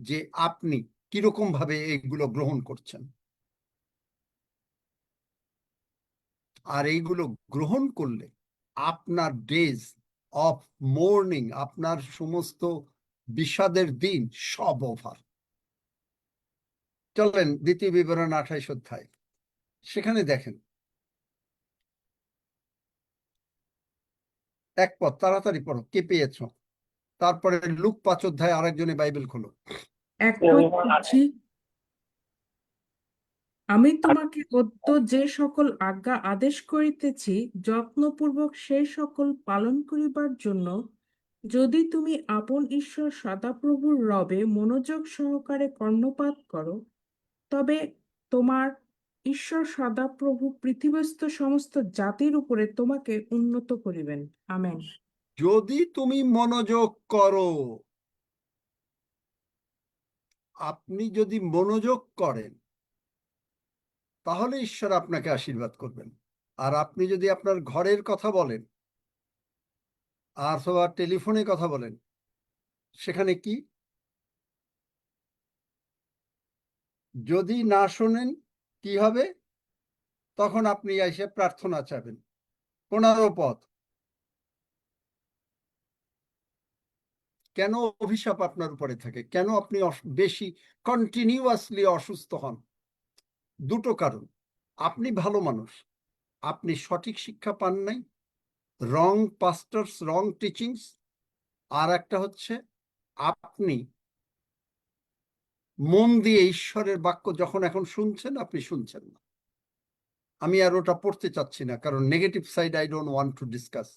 যে আপনি কিরকম ভাবে এইগুলো গ্রহণ করছেন। আর এইগুলো গ্রহণ করলে আপনার ডেজ অফ মোর্নিং, আপনার সমস্ত বিষাদের দিন সব ওভার। চলেন দ্বিতীয় বিবরণ 28 অধ্যায়, সেখানে দেখেন এক পথ, তাড়াতাড়ি পড়ো, কে পেয়েছ? তারপরে লুক 5 অধ্যায়, আরেকজনে বাইবেল খোলো। এক পথ পড়ছি। আমি তোমাকে অদ্য যে সকল আজ্ঞা আদেশ করিতেছি যত্নপূর্বক সেই সকল পালন করিবার জন্য যদি তুমি আপন ঈশ্বর সদাপ্রভুর রবে মনোযোগ সহকারে কর্ণপাত করো, তবে তোমার ঈশ্বর সদাপ্রভু পৃথিবীস্থ সমস্ত জাতির উপরে তোমাকে উন্নত করিবেন। আমেন। যদি তুমি মনোযোগ করো, আপনি যদি মনোযোগ করেন তাহলে ঈশ্বর আপনাকে আশীর্বাদ করবেন। আর আপনি যদি আপনার ঘরের কথা বলেন অথবা টেলিফোনে কথা বলেন, সেখানে কি? যদি না শোনেন কি হবে? তখন আপনি এসে প্রার্থনা চাবেন। 15 পথ, কেন অভিশাপ আপনার উপরে থাকে? কেন আপনি বেশি কন্টিনিউয়াসলি অসুস্থ হন? দুটো কারণ। আপনি ভালো মানুষ, আপনি সঠিক শিক্ষা পান নাই, রং পাস্টার্স, রং টিচিংস। আর একটা হচ্ছে আপনি মন দিয়ে ঈশ্বরের বাক্য যখন এখন শুনছেন, আপনি শুনছেন না। আমি আর ওটা পড়তে চাচ্ছি না, কারণ negative side I don't want to discuss.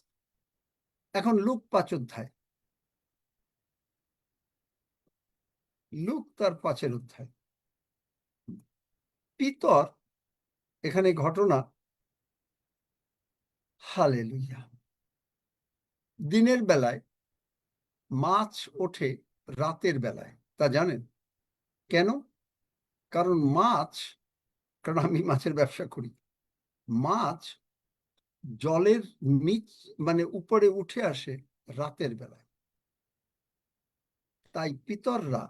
এখন লুক 5 অধ্যায়, লুক তার 5 অধ্যায়। পিতর, এখানে ঘটনা, হালেলুয়া, দিনের বেলায় মাছ ওঠে রাতের বেলায়, তা জানেন কেন? কারণ আমি মাছের ব্যবসা করি। মাছ জলের নিচ মানে উপরে উঠে আসে রাতের বেলায়। তাই পিতররা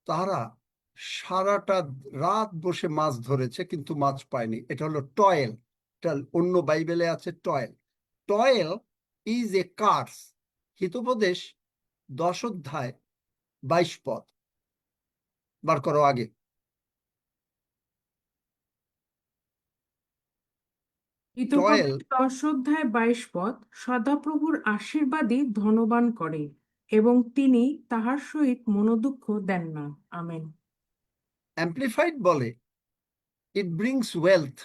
তারা সারাটা রাত বসে মাছ ধরেছে, কিন্তু মাছ পায়নি। এটা হলো টয়েল। এটা অন্য বাইবেলে আছে toil. Toil is a curse. হিতোপদেশ 10 অধ্যায় 22 পদ বার করো আগে। হিতোপদেশ 10 অধ্যায় 22 পদ, সদাপ্রভুর আশীর্বাদই ধনবান করে এবং তিনি তাহার সহিত মনোদুঃখ দেন না। আমেন। অ্যাম্প্লিফাইড বলে ইট ব্রিংস ওয়েলথ,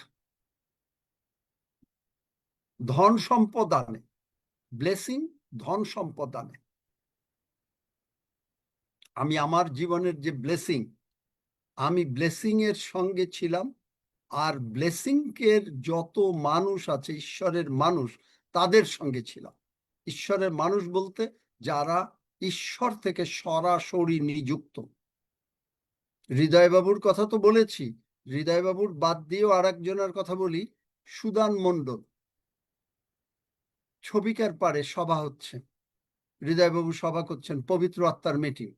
ধন সম্পদ আনে। ব্লেসিং, ধন সম্পদ আনে। আমি আমার জীবনের যে ব্লেসিং, আমি ব্লেসিং এর সঙ্গে ছিলাম। আর ব্লেসিং এর যত মানুষ আছে, ঈশ্বরের মানুষ, তাদের সঙ্গে ছিলাম। ঈশ্বরের মানুষ বলতে যারা ঈশ্বর থেকে সরাসরি নিযুক্ত। হৃদয়বাবুর কথা তো বলেছি, হৃদয়বাবুর বাদ দিয়েও আর একজনের কথা বলি, সুদান মণ্ডল। ছবিকার পারে সভা হচ্ছে, হৃদয়বাবু সভা করছেন, পবিত্র আত্মার মিটিং।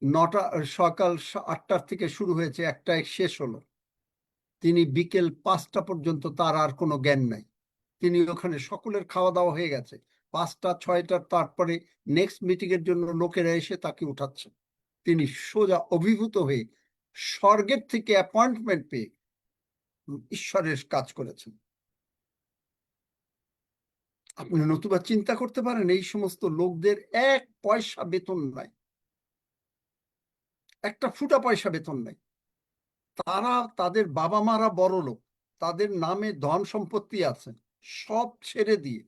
9টা, সকাল 8টার থেকে শুরু হয়েছে, 1টায় শেষ হলো। তিনি বিকেল 5টা পর্যন্ত তার আর কোনো জ্ঞান নাই। তিনি ওখানে, সকলের খাওয়া দাওয়া হয়ে গেছে, 5টা 6টার তারপরে নেক্সট মিটিং এর জন্য লোকেরা এসে তাকে উঠাচ্ছে। তিনি সোজা অভিভূত হয়ে স্বর্গের থেকে অ্যাপয়েন্টমেন্ট পেয়ে ঈশ্বরের কাজ করেছেন। আপনি নতুবা চিন্তা করতে পারেন, এই সমস্ত লোকদের 1 পয়সা বেতন নাই, একটা ফুটা পয়সা বেতন নাই। তারা, তাদের বাবা মারা বড় লোক, তাদের নামে ধন সম্পত্তি আছে, সব ছেড়ে দিয়ে,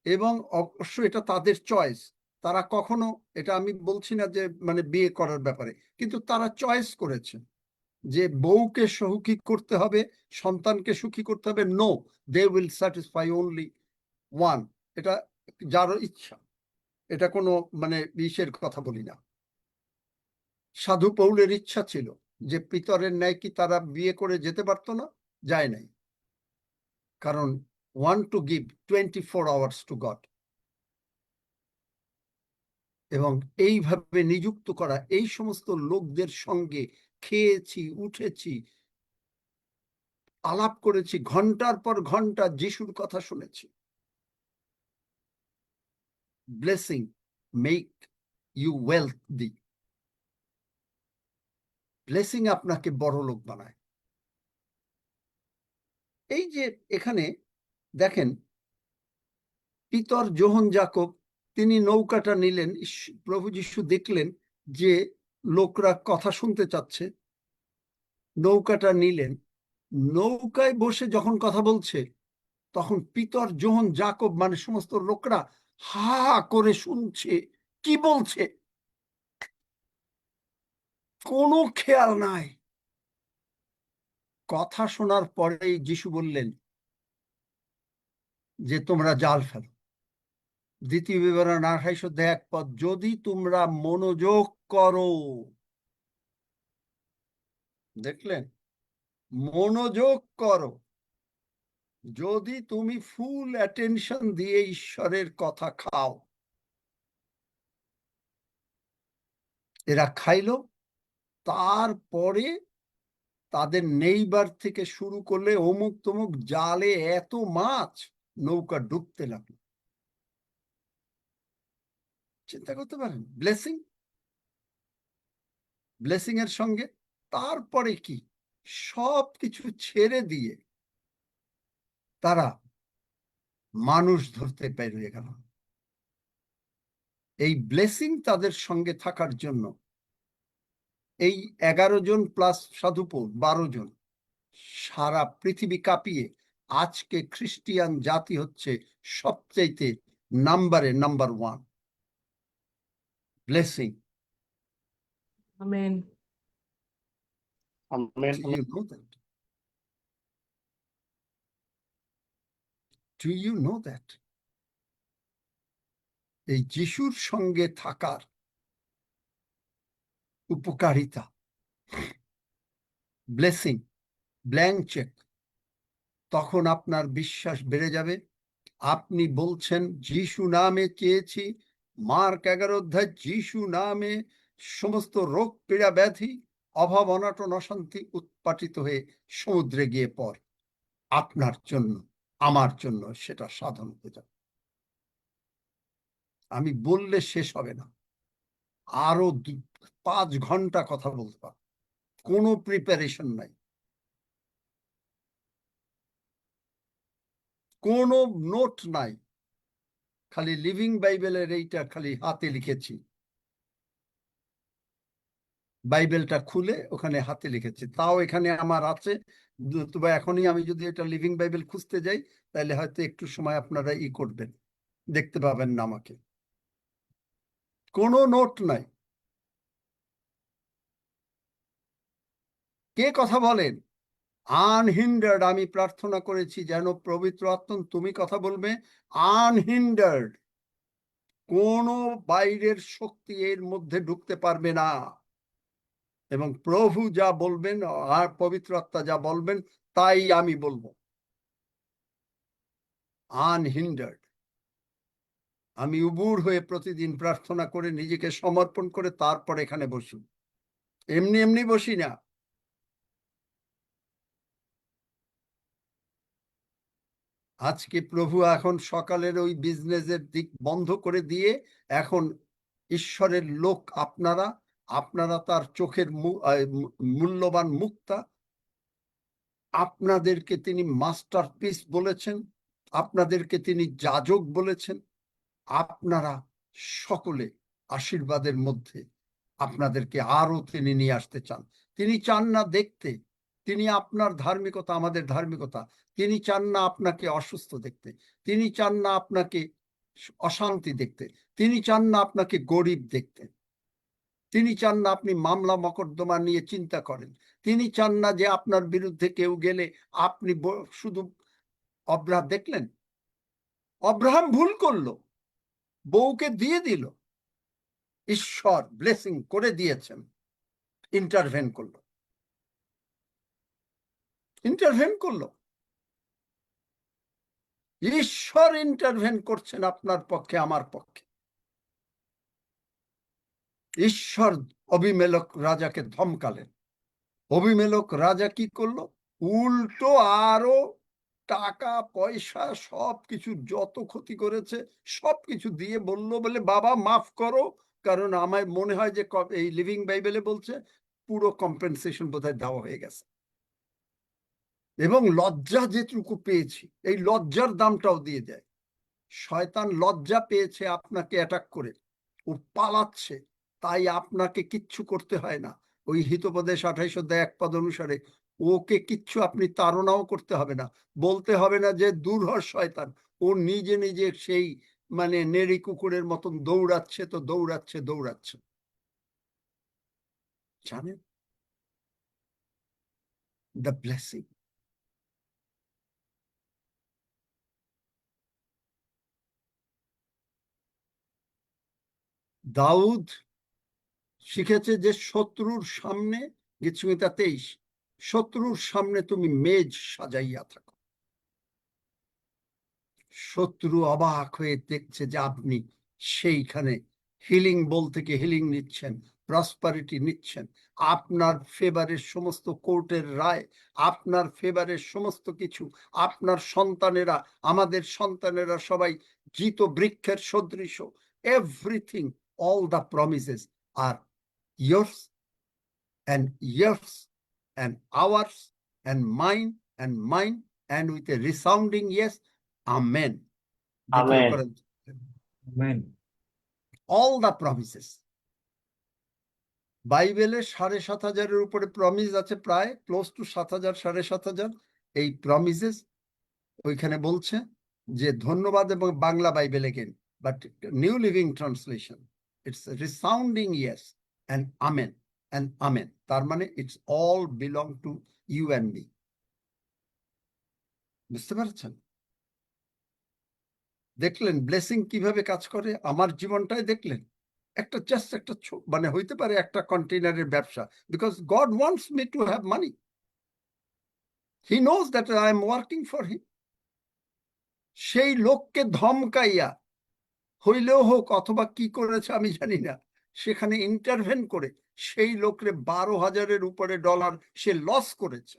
এবং অবশ্য এটা তাদের চয়েস। তারা কখনো, এটা আমি বলছি না যে মানে বিয়ে করার ব্যাপারে, কিন্তু তারা চয়েস করেছে যে বউকে সুখী করতে হবে, সন্তানকে সুখী করতে হবে। No, they will satisfy only one. এটা যার ইচ্ছা, এটা কোনো মানে বিষের কথা বলি না। সাধু পৌলের ইচ্ছা ছিল যে পিতরের ন্যায় কি তারা বিয়ে করে যেতে পারতো না? যায় নাই, কারণ one to give 24 hours two god. এবং এইভাবে নিযুক্ত করা এই সমস্ত লোকদের সঙ্গে খেয়েছি, উঠেছি, আলাপ করেছি, ঘন্টার পর ঘন্টা যিশুর কথা শুনেছি। Blessing make you wealthy. Blessing আপনাকে বড় লোক বানায়। এই যে এখানে দেখেন, পিতর, যোহন, যাকব, তিনি নৌকাটা নিলেন। প্রভু যিশু দেখলেন যে লোকরা কথা শুনতে চাচ্ছে, নৌকাটা নিলেন। নৌকায় বসে যখন কথা বলছে, তখন পিতর, যোহন, যাকব মানে সমস্ত লোকরা হা হা করে শুনছে কি বলছে, কোনো খেয়াল নাই। কথা শোনার পরেই যিশু বললেন যে তোমরা জাল ফেলো। দ্বিতীয় বিবরণ 28:1 যদি তোমরা মনোযোগ করো, দেখলেন, মনোযোগ করো, যদি তুমি ফুল অ্যাটেনশন দিয়ে ঈশ্বরের কথা খাও। এরা খাইলো, তারপরে তাদের নেইবার থেকে শুরু করলে অমুক তমুক জালে এত মাছ, নৌকা ডুবতে লাগলো। চিন্তা করতে পারেন, ব্লেসিং, ব্লেসিং এর সঙ্গে তারপরে কি সব কিছু ছেড়ে দিয়ে তারা মানুষ ধরতে বেরিয়ে গেল। এই ব্লেসিং তাদের সঙ্গে থাকার জন্য এই 11 জন প্লাস সাধুপোল 12 জন সারা পৃথিবী কাঁপিয়ে আজকে খ্রিস্টিয়ান জাতি হচ্ছে সবচাইতে number 1। Blessing. Amen. Amen. Do you know that? Do you know that? এই যিশুর সঙ্গে থাকার উপকারিতা, ব্লেসিং, ব্ল্যাঙ্ক চেক। তখন আপনার বিশ্বাস বেড়ে যাবে। আপনি বলছেন যিশু নামে চেয়েছি, মার্ক 11 যিশু নামে সমস্ত রোগ পীড়া ব্যাধি অভাব অনটন অশান্তি উৎপাটিত হয়ে সমুদ্রে গিয়ে পড়ে। আপনার জন্য, আমার জন্য সেটা সাধন হয়ে যাবে। আমি বললে শেষ হবে না, আরো 5 ঘন্টা কথা বলতে পারবো, কোনো প্রিপারেশন নাই, কোনো নোট নাই, খালি লিভিং বাইবেলের এইটা খালি হাতে লিখেছি। বাইবেলটা খুলে ওখানে হাতে লিখেছি, তাও এখানে আমার আছে। তবে এখনই আমি যদি এটা লিভিং বাইবেল খুঁজতে যাই, তাহলে হয়তো একটু সময় আপনারা করবেন, দেখতে পাবেন না আমাকে। কোনো নোট নাই। কে কথা বলেন? আনহিন্ডার্ড। আমি প্রার্থনা করেছি যেন পবিত্র আত্মা তুমি কথা বলবে, আনহিন্ডার্ড, কোনো বাইরের শক্তি এর মধ্যে ঢুকতে পারবে না। এবং প্রভু যা বলবেন আর পবিত্র আত্মা যা বলবেন তাই আমি বলবো, আনহিন্ডার্ড। আমি উবুর হয়ে প্রতিদিন প্রার্থনা করে নিজেকে সমর্পণ করে তারপর এখানে বসি, এমনি এমনি বসি না। আজকে প্রভু এখন সকালের ওই বিজনেসের দিক বন্ধ করে দিয়ে এখন ঈশ্বরের লোক আপনারা, আপনারা তার চোখের মূল্যবান মুক্তা, আপনাদেরকে তিনি মাস্টারপিস বলেছেন, আপনাদেরকে তিনি যাজক বলেছেন। আপনারা সকলে আশীর্বাদের মধ্যে আপনাদেরকে আরো তিনি নিয়ে আসতে চান। তিনি চান না দেখতে, তিনি আপনার ধার্মিকতা আমাদের ধার্মিকতা, তিনি চান না আপনাকে অসুস্থ দেখতে, তিনি চান না আপনাকে অশান্তি দেখতে, তিনি চান না আপনাকে গরিব দেখতে, তিনি চান না আপনি মামলা মকদ্দমা নিয়ে চিন্তা করেন, তিনি চান না যে আপনার বিরুদ্ধে কেউ গেলে আপনি শুধু। অব্রাহাম দেখলেন, অব্রাহাম ভুল করলো, বউকে দিয়ে দিল, ঈশ্বর ব্লেসিং করে দিয়েছেন, ইন্টারভেন করলো, ইন্টারভেন করলো। ঈশ্বর ইন্টারভেন করছেন আপনার পক্ষে, আমার পক্ষে। ঈশ্বর অবিমেলক রাজাকে ধমকালেন। অবিমেলক রাজা কি করলো? উল্টো আরো টাকা পয়সা সবকিছু যত ক্ষতি করেছে সবকিছু দিয়ে বলল বলে, বাবা মাফ করো, কারণ আমার মনে হয় যে এই লিভিং বাইবেলে বলছে পুরো কম্পেনসেশন বোধহয় দেওয়া হয়ে গেছে। এবং লজ্জা যেটুকু পেয়েছি, এই লজ্জার দামটাও দিয়ে দেয়। শয়তান লজ্জা পেয়েছে আপনাকে অ্যাটাক করে, ও পালাচ্ছে, তাই আপনাকে কিচ্ছু করতে হয় না। ওই হিতোপদেশ 28:1 অনুসারে ওকে কিচ্ছু আপনি তাড়নাও করতে হবে না, বলতে হবে না যে দূর হ শয়তান। ও নিজে নিজে সেই মানে নেড়ি কুকুরের মতন দৌড়াচ্ছে, তো দৌড়াচ্ছে। জানেন, দ্য ব্লেসিং। দাউদ শিখেছে যে শত্রুর সামনে, গীতসংহিতা 23, শত্রুর সামনে তুমি মেজ সাজাইয়া থাকো। শত্রু অবাক হয়ে দেখছে যে আপনি সেইখানে হিলিং বল থেকে হিলিং নিচ্ছেন, প্রসপারিটি নিচ্ছেন, আপনার ফেভারের সমস্ত কোর্টের রায়, আপনার ফেভারের সমস্ত কিছু, আপনার সন্তানেরা, আমাদের সন্তানেরা সবাই জিত বৃক্ষের সদৃশ। Everything, all the promises are yours and yours and ours and mine and with a resounding yes, amen. Amen. Amen. All the promises. বাইবেলে 7,500-এর উপরে প্রমিস আছে, প্রায় ক্লোজ টু 7,000, 7,500 এই প্রমিসেস ওইখানে বলছে যে ধন্যবাদ। এবং Bangla Bible again, but New Living Translation, it's resounding yes and amen and amen. তার মানে it's all belong to you and me. বুঝতে পারছেন? দেখলেন ব্লেসিং কিভাবে কাজ করে? আমার জীবনটাই দেখলেন, একটা জাস্ট একটা মানে হইতে পারে একটা কন্টেইনারের ব্যবসা, because god wants me to have money. He knows that I am working for him. সেই লোককে ধমকাইয়া হইলেও হোক, অথবা কি করেছে আমি জানি না, সেখানে ইন্টারভেন করে সেই লোকরে 12,000-এর উপরে ডলার সে লস করেছে।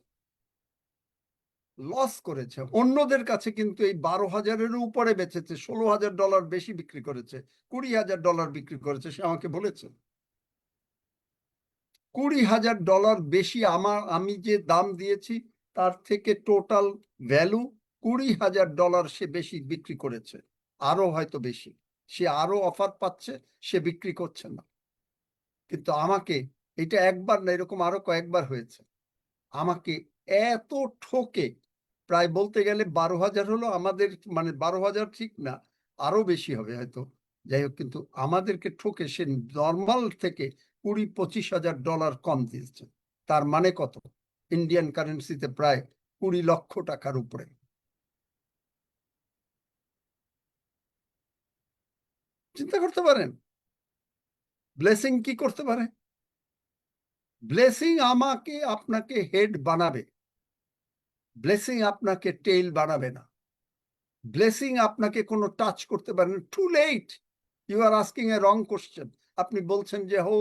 অন্যদের কাছে কিন্তু এই 12,000-এর উপরে বেচেছে, $16,000 বেশি বিক্রি করেছে, $20,000 বিক্রি করেছে। সে আমাকে বলেছে $20,000 বেশি আমি যে দাম দিয়েছি তার থেকে টোটাল ভ্যালু $20,000 সে বেশি বিক্রি করেছে, আরো হয়তো বেশি। সে আরো অফার পাচ্ছে, সে বিক্রি করছে না। কিন্তু আমাকে, এটা একবার না, এরকম আরো কয়েকবার হয়েছে, আমাকে এত ঠকে, প্রায় বলতে গেলে 12,000 হলো আমাদের, মানে 12,000 ঠিক না, আরো বেশি হবে হয়তো, যাই হোক, কিন্তু আমাদেরকে ঠকে সে নর্মাল থেকে $20,000-25,000 কম দিয়েছে। তার মানে কত? ইন্ডিয়ান কারেন্সিতে প্রায় 20 লক্ষ টাকার উপরে। চিন্তা করতে পারেন ব্লেসিং কি করতে পারে? ব্লেসিং আমাকে আপনাকে হেড বানাবে, ব্লেসিং আপনাকে টেইল বানাবে না। ব্লেসিং আপনাকে কোনো টাচ করতে পারে না। Too late, you are asking a wrong question. আপনি বলছেন যে হো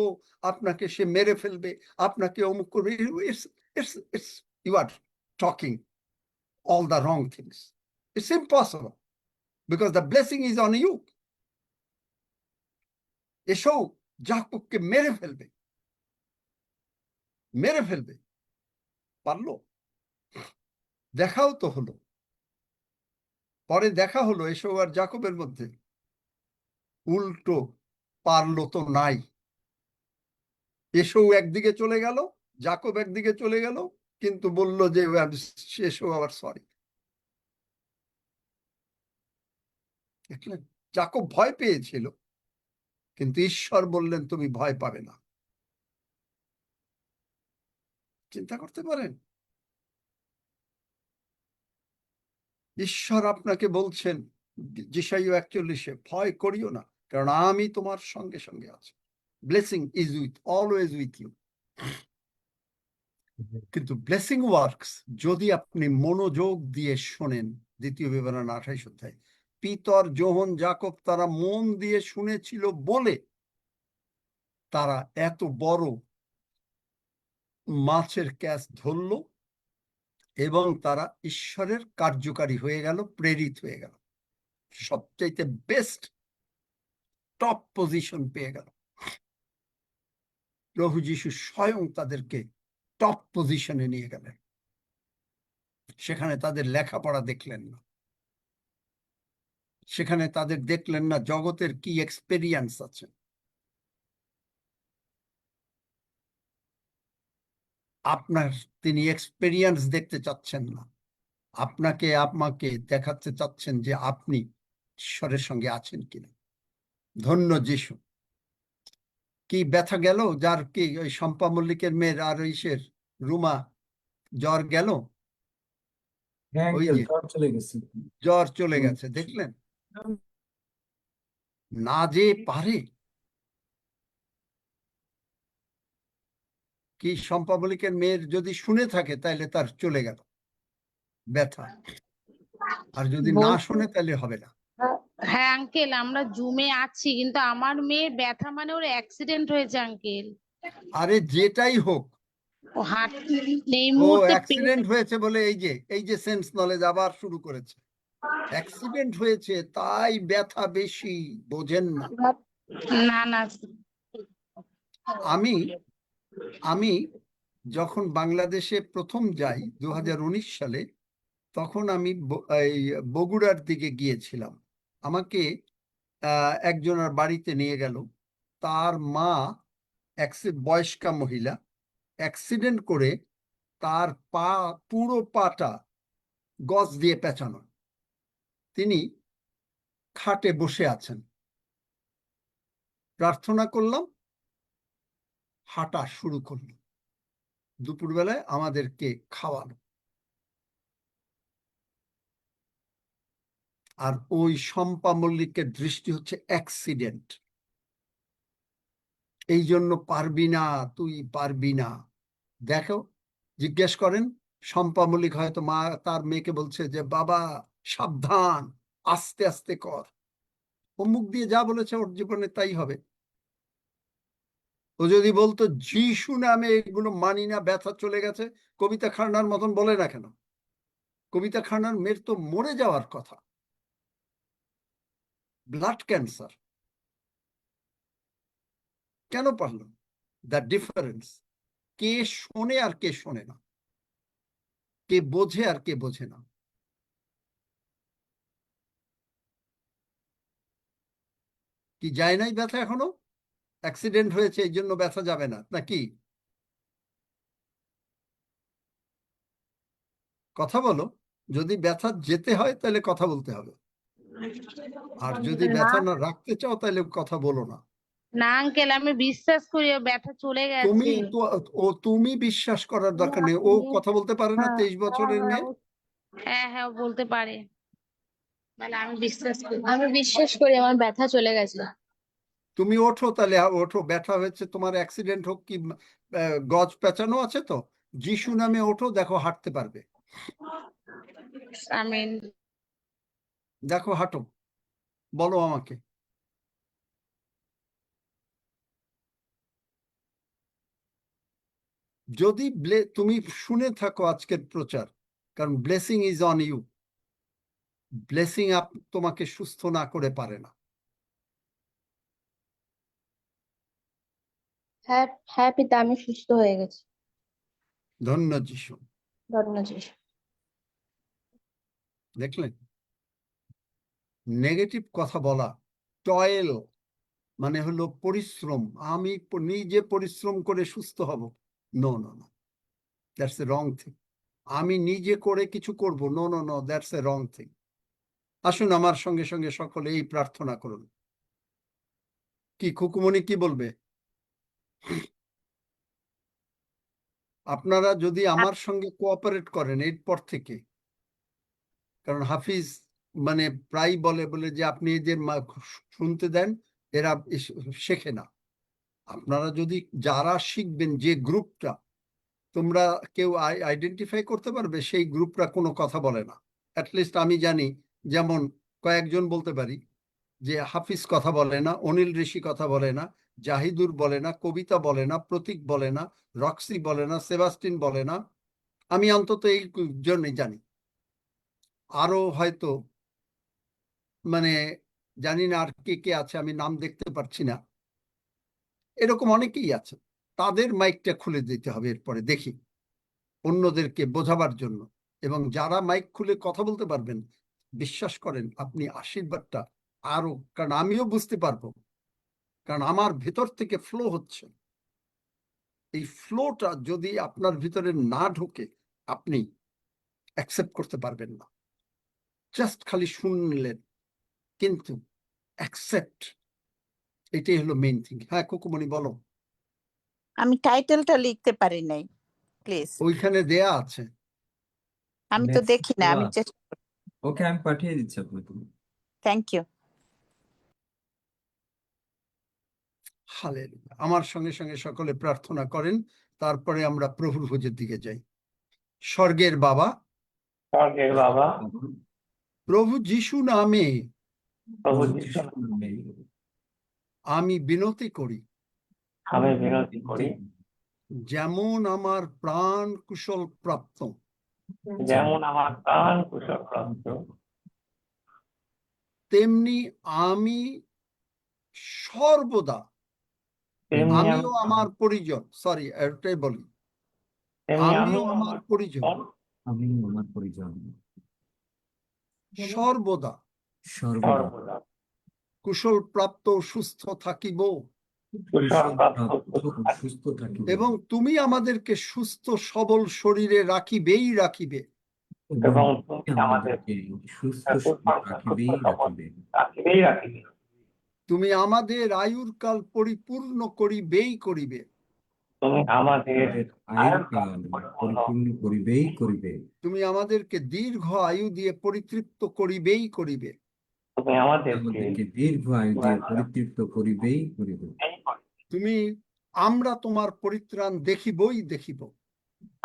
আপনাকে সে মেরে ফেলবে, আপনাকে অমুক করবে। You are talking all the wrong things. It's impossible because the blessing is on you. এসো যাকবকে মেরে ফেলবে, পারলো? দেখাও তো হলো, পরে দেখা হলো এসো আর যাকবের মধ্যে, উল্টো পারলো তো নাই। এসো একদিকে চলে গেল, যাকব একদিকে চলে গেল, কিন্তু বলল যে এসো আবার সরি। দেখলেন, যাকব ভয় পেয়েছিল, কিন্তু ঈশ্বর বললেন তুমি ভয় পাবে না। চিন্তা করতে পারেন, ঈশ্বর আপনাকে বলছেন যেসাইও 41-এ, ভয় করিও না, কারণ আমি তোমার সঙ্গে সঙ্গে আছি। Blessing is always with you. কিন্তু ব্লেসিং ওয়ার্কস যদি আপনি মনোযোগ দিয়ে শোনেন। 2 বিবরণ 28 অধ্যায়, পিতর, যোহন, যাকব তারা মন দিয়ে শুনেছিল বলে তারা এত বড় মাছের ক্যাচ ধরল এবং তারা ঈশ্বরের কার্যকারী হয়ে গেল, প্রেরিত হয়ে গেল, সবচাইতে বেস্ট টপ পজিশন পেয়ে গেল। প্রভু যীশু স্বয়ং তাদেরকে টপ পজিশনে নিয়ে গেলেন। সেখানে তাদের লেখাপড়া দেখলেন না, সেখানে তাদের দেখলেন না জগতের কি এক্সপেরিয়েন্স আছে। আপনার তিনি এক্সপেরিয়েন্স দেখতে চাচ্ছেন না, আপনাকে আমাকে দেখাতে চাচ্ছেন যে আপনি ঈশ্বরের সঙ্গে আছেন কিনা। ধন্য যিশু। কি ব্যথা গেল, যার কি ওই শম্পা মল্লিকের মেয়ের আর ইসের রুমা জ্বর গেল, হ্যাঁ ওই আঙ্কেল যে জ্বর চলে গেছে। জ্বর চলে গেছে, দেখলেন? না যে পারে, কি শম্পা মল্লিকের মেয়ের যদি শুনে থাকে তাহলে তার চলে গেল ব্যথা, আর যদি না বলছি শুনে তাহলে হবে না। হ্যাঁ আঙ্কেল, আমরা জুমে আছি কিন্তু আমার মেয়ের ব্যথা মানে ওর অ্যাক্সিডেন্ট হয়েছে আঙ্কেল। আরে যেটাই হোক, ও হাঁট এই ও মুহূর্তে অ্যাক্সিডেন্ট হয়েছে বলে এই যে সেন্স নলেজ আবার শুরু করেছে। অ্যাক্সিডেন্ট হয়েছে তাই ব্যথা বেশি, বোঝেন না। না না আমি আমি যখন বাংলাদেশে প্রথম যাই 2019 সালে, তখন আমি এই বগুড়ার দিকে গিয়েছিলাম। আমাকে একজনের বাড়িতে নিয়ে গেল। তার মা বয়স্কা মহিলা, অ্যাক্সিডেন্ট করে তার পা, পুরো পাটা গজ দিয়ে পেঁচানো, তিনি খাটে বসে আছেন। প্রার্থনা করলাম, হাঁটা শুরু করলো, দুপুরবেলায় আমাদেরকে খাওয়ানো। আর ওই শম্পা মল্লিকের দৃষ্টি হচ্ছে অ্যাক্সিডেন্ট, এই জন্য পারবি না, তুই পারবি না। দেখো, জিজ্ঞেস করেন, শম্পা মল্লিক হয়তো মা তার মেয়েকে বলছে যে বাবা সাবধান, আস্তে আস্তে কর। ও মুখ দিয়ে যা বলেছে ওর জীবনে তাই হবে। ও যদি বলতো যিশু নামে এগুলো মানি না, ব্যথা চলে গেছে, কবিতা খান্নার মতন বলে না কেন? কবিতা খান্নার মেয়ের তো মরে যাওয়ার কথা, ব্লাড ক্যান্সার, কেন পারল? দ্য ডিফারেন্স, কে শোনে আর কে শোনে না, কে বোঝে আর কে বোঝে না। কি যায় নাই ব্যথা এখনো? অ্যাক্সিডেন্ট হয়েছে এই জন্য ব্যথা যাবে না নাকি? কথা বলো। যদি ব্যথা যেতে হয় তাহলে কথা বলতে হবে, আর যদি না ব্যথা না রাখতে চাও তাহলে কথা বলো না। না আঙ্কেল, আমি বিশ্বাস করি ও ব্যথা চলে তুমি গেছে। তো, তুমি বিশ্বাস করার দরকার নেই, ও কথা বলতে পারে না, 23 বছরের মেয়ে। হ্যাঁ হ্যাঁ ও বলতে পারে, মানে আমি বিশ্বাস করি আমার ব্যথা চলে গেছে। তুমি ওঠো তাহলে, ওঠো, ব্যথা হয়েছে তোমার, অ্যাক্সিডেন্ট হোক কি গজ পেঁচানো আছে তো, যিশু নামে ওঠো, দেখো হাঁটতে পারবে। আমিন। দেখো হাঁটো, বলো আমাকে। যদি তুমি শুনে থাকো আজকের প্রচার, কারণ blessing is on you, blessing তোমাকে সুস্থ না করে পারে না। হ্যাঁ হ্যাঁ পিতা, আমি সুস্থ হয়ে গেছি। ধন্য যিশু। ধন্যবাদ যীশু। দেখলেন, নেগেটিভ কথা বলা, টয়েল মানে হলো পরিশ্রম, আমি নিজে পরিশ্রম করে সুস্থ হব, no no no, that's a wrong thing. আমি নিজে করে কিছু করব, no no no, that's a wrong thing. আসুন আমার সঙ্গে সঙ্গে সকলে এই প্রার্থনা করুন। কি খুকুমনি কি বলবে? আপনারা যদি আমার সঙ্গে কোঅপারেট করেন এরপর থেকে, কারণ হাফিজ মানে প্রায় বলে বলে যে আপনি এদের শুনতে দেন, এরা শেখে না। আপনারা যদি, যারা শিখবেন, যে গ্রুপটা তোমরা কেউ আইডেন্টিফাই করতে পারবে, সেই গ্রুপটা কোনো কথা বলে না। অ্যাটলিস্ট আমি জানি, যেমন কয়েকজন বলতে পারি যে হাফিজ কথা বলে না, অনিল ঋষি কথা বলে না, জাহিদুর বলে না, কবিতা বলে না, প্রতীক বলে না, রক্সি বলে না, সেবাস্টিন বলে না। আমি অন্তত এই জন্যই জানি। আরো হয়তো মানে জানি না আর কে কে আছে, আমি নাম দেখতে পাচ্ছি না। এরকম অনেকেই আছে, তাদের মাইকটা খুলে দিতে হবে এরপরে, দেখি অন্যদেরকে বোঝাবার জন্য। এবং যারা মাইক খুলে কথা বলতে পারবেন, বিশ্বাস করেন আপনি আশীর্বাদটা আরো, কারণ আমিও বুঝতে পারবো, কারণ আমার ভেতর থেকে ফ্লো হচ্ছে। এই ফ্লোটা যদি আপনার ভিতরে না ঢোকে, আপনি অ্যাকসেপ্ট করতে পারবেন না। জাস্ট খালি শুনলেন, কিন্তু অ্যাকসেপ্ট, এটাই হলো মেইন থিং। হ্যাঁ কুকুমণি বলো। আমি টাইটেলটা লিখতে পারি নাই, প্লিজ। ওইখানে দেয়া আছে। আমি তো Next দেখি না, আমি দেওয়া। চেষ্টা করি। ওকে, আমি পাঠিয়ে দিচ্ছি আপনাকে। Thank you. হালেলুয়া। আমার সঙ্গে সঙ্গে সকলে প্রার্থনা করেন, তারপরে আমরা প্রভুর ভোজের দিকে যাই। স্বর্গের বাবা, স্বর্গের বাবা, প্রভু যিশু নামে প্রভু প্রভু যিশু যিশুর নামে আমি বিনতি করি, আমি বিনতি করি, যেমন আমার প্রাণ কুশল প্রাপ্ত, যেমন আমার প্রাণ কুশল প্রাপ্ত, তেমনি আমি সর্বদা, তেমনি আমিও আমার পরিজন, সরি এটাই বলি, তেমনি আমিও আমার পরিজন আমি আমার পরিজন সর্বদা সর্বদা সর্বদা কুশল প্রাপ্ত সুস্থ থাকিব, কুশল প্রাপ্ত প্রাপ্ত ও সুস্থ থাকিব, এবং তুমি আমাদেরকে সুস্থ সবল শরীরে রাখিবে। এবং তুমি আমাদেরকে সুস্থ রাখিবেই রাখিবে। রাখিবে। তুমি আমাদের আয়ুর কাল পরিপূর্ণ করিবে। তুমি আমাদের আয়ের কাল পরিপূর্ণ করিবেই করিবে। তুমি আমাদেরকে দীর্ঘ আয়ু দিয়ে পরিতৃপ্ত করিবে। তুমি আমাদেরকে আমাদেরকে দীর্ঘ আয়ু দিয়ে পরিতৃপ্ত করিবেই করিবে। আমরা তোমার পরিত্রাণ দেখিব।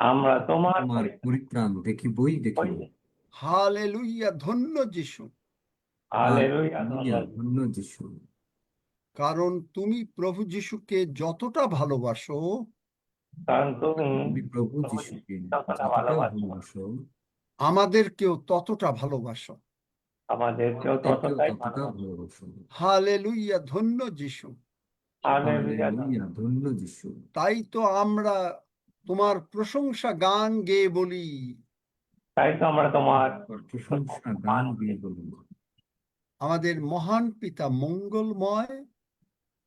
আমরা তোমার তোমার পরিত্রাণ দেখিবই দেখিব। হালেলুইয়া, ধন্য যিশু, হালেলুয়া, হালেলুয়া, ধন্য যিশু। কারণ তুমি প্রভু যিশুকে যতটা ভালোবাসো, কারণ তুমি তুমি প্রভু যিশুকে যতটা যতটা ভালোবাসো, ভালোবাসো, আমাদেরকেও ততটা ভালোবাসো। আমাদেরকেও আমাদেরকেও ততটাই ততটা ভালোবাসো। ভালোবাসো। হালেলুইয়া, ধন্য যিশু। হালেলুয়া। হালেলুয়া, ধন্য যিশু। তাই তো আমরা তোমার প্রশংসা গান গেয়ে বলি, তাই তো আমরা তোমার প্রশংসা গান দিয়ে বলি, আমাদের মহান পিতা মঙ্গলময়,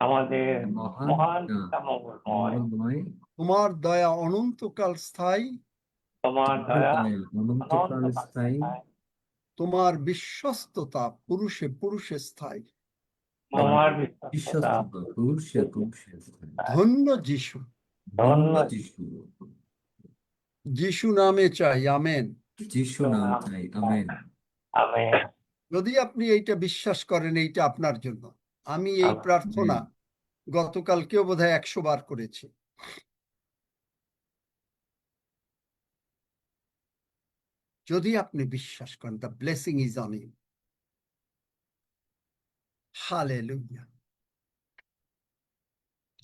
আমাদের মহান মহান পিতা পিতা মঙ্গলময়, মঙ্গলময়, তোমার দয়া অনন্তকাল স্থায়ী, তোমার তোমার দয়া দয়ায় অনন্তকাল স্থায়ী, তোমার বিশ্বস্ততা পুরুষে স্থায়ী। তোমার বিশ্বস্ততা বিশ্বস্ততা পুরুষে পুরুষে স্থায়ী। ধন্য যিশু, ধন্য যিশু। যিশু নামে চাই, আমেন। যিশু নাম চাই, আমেন। আমেন। যদি আপনি এইটা বিশ্বাস করেন, এইটা আপনার জন্য। আমি এই আমেন। প্রার্থনা গতকালকেও বোধহয় 100 বার করেছি। যদি আপনি বিশ্বাস করেন, the blessing is on you. Hallelujah,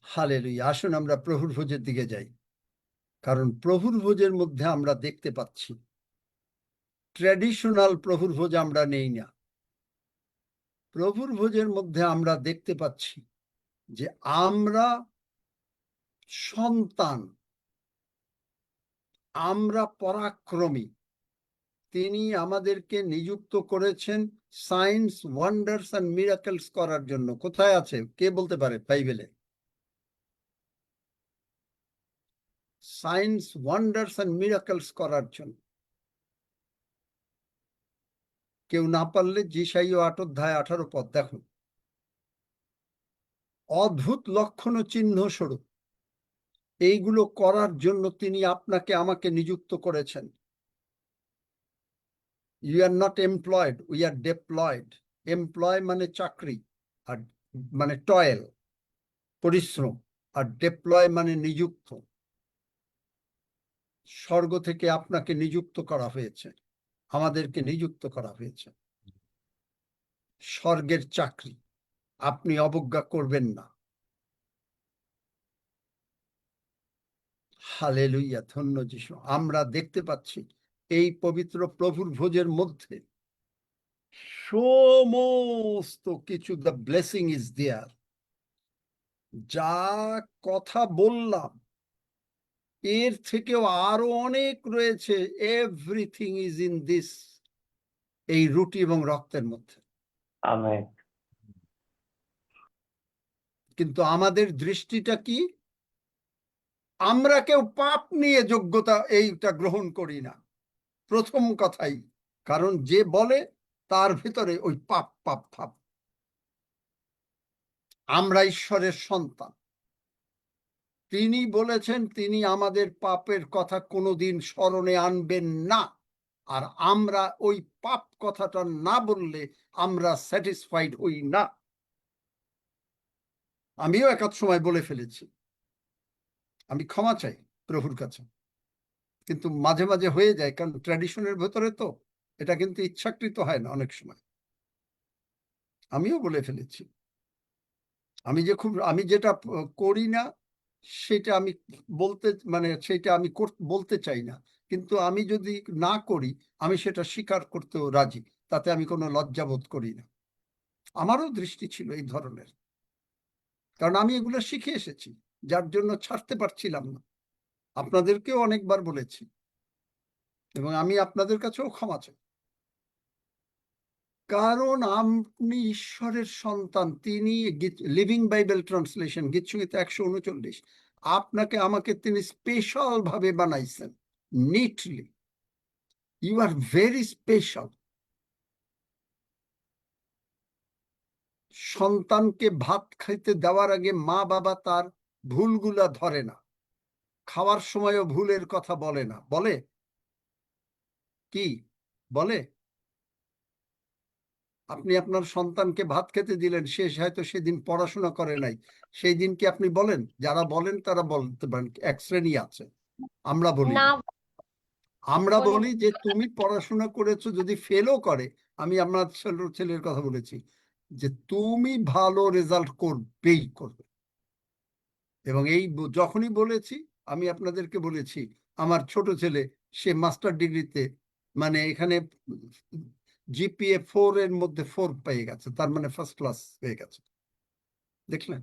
hallelujah. আসুন আমরা প্রভুর ভোজের দিকে যাই, কারণ প্রভুর ভোজের মধ্যে আমরা দেখতে পাচ্ছি ট্র্যাডিশনাল প্রভুর ভোজ আমরা নেই না। প্রভুর ভোজের মধ্যে আমরা দেখতে পাচ্ছি যে আমরা সন্তান, আমরা পরাক্রমী। তিনি আমাদেরকে নিযুক্ত করেছেন সায়েন্স, ওয়ান্ডার্স এন্ড মিরাকলস করার জন্য। কোথায় আছে কে বলতে পারে বাইবেলে? সায়েন্স, ওয়ান্ডার্স এন্ড মিরাকলস করার জন্য। কেউ না পারলে যিশাইয় 8 অধ্যায় 18 পদ দেখুন। অদ্ভুত লক্ষণ ও চিহ্ন স্বরূপ এইগুলো করার জন্য তিনি আপনাকে আমাকে নিযুক্ত করেছেন। You are not employed, we are deployed. Employ মানে চাকরি, আর মানে টয়েল, পরিশ্রম, আর ডেপ্লয় মানে নিযুক্ত। স্বর্গ থেকে আপনাকে নিযুক্ত করা হয়েছে, আমাদেরকে নিযুক্ত করা হয়েছে। স্বর্গের চাকরি, আপনি অবজ্ঞা করবেন না। হালেলুইয়া, ধন্য যিশু। আমরা দেখতে পাচ্ছি এই পবিত্র প্রভুর ভোজের মধ্যে সমস্ত কিছু, দ্য ব্লেসিং ইজ দেয়ার। যা কথা বললাম এর থেকেও আরো অনেক রয়েছে। এভরিথিং ইজ ইন দিস, এই রুটি এবং রক্তের মধ্যে। আমেন। কিন্তু আমাদের দৃষ্টিটা কি? আমরা কেউ পাপ নিয়ে যোগ্যতা এইটা গ্রহণ করি না, প্রথম কথাই। কারণ যে বলে তার ভিতরে ওই পাপ পাপ ভাব। আমরা ঈশ্বরের সন্তান। তিনি বলেছেন তিনি আমাদের পাপের কথা কোনোদিন স্মরণে আনবেন না। আর আমরা ওই পাপ কথাটা না বললে আমরা স্যাটিসফাইড হই না। আমিও একাধ সময় বলে ফেলেছি, আমি ক্ষমা চাই প্রভুর কাছে। কিন্তু মাঝে মাঝে হয়ে যায়, কারণ ট্র্যাডিশনের ভেতরে তো এটা কিন্তু ইচ্ছাকৃত হয় না অনেক সময়। আমিও বলে ফেলেছি। আমি যেটা করি না সেটা আমি বলতে, মানে সেটা আমি বলতে চাই না, কিন্তু আমি যদি না করি আমি সেটা স্বীকার করতেও রাজি। তাতে আমি কোনো লজ্জা বোধ করি না। আমারও দৃষ্টি ছিল এই ধরনের, কারণ আমি এগুলো শিখে এসেছি, যার জন্য ছাড়তে পারছিলাম না। আপনাদেরকেও অনেকবার বলেছি, এবং আমি আপনাদের কাছেও ক্ষমা চাই। কারণ আপনি ঈশ্বরের সন্তান। তিনি, লিভিং বাইবেল ট্রান্সলেশন গীতসংহিতা 139, আপনাকে আমাকে তিনি স্পেশাল ভাবে বানাইছেন, neatly. You are very special. সন্তানকে ভাত খাইতে দেওয়ার আগে মা বাবা তার ভুলগুলা ধরে না, খাওয়ার সময়ও ভুলের কথা বলে না। বলে কি বলে? আপনি আপনার সন্তানকে ভাত খেতে দিলেন, সে হয়তো সেদিন পড়াশোনা করে নাই, সেই দিন কি আপনি বলেন? যারা বলেন তারা বলতে পারেন, এক শ্রেণী আছে, আমরা বলি না, না। আমরা বলি বলি যে তুমি পড়াশোনা করেছো, যদি ফেলও করে, আমি আমার ছেলের কথা বলেছি, যে তুমি ভালো রেজাল্ট করবেই করবে। এবং এই যখনই বলেছি, আমি আপনাদেরকে বলেছি, আমার ছোট ছেলে, সে মাস্টার ডিগ্রিতে, মানে এখানে জিপিএ 4 এর মধ্যে 4 পেয়ে গেছে, তার মানে ফার্স্ট ক্লাস পেয়ে গেছে। দেখলেন?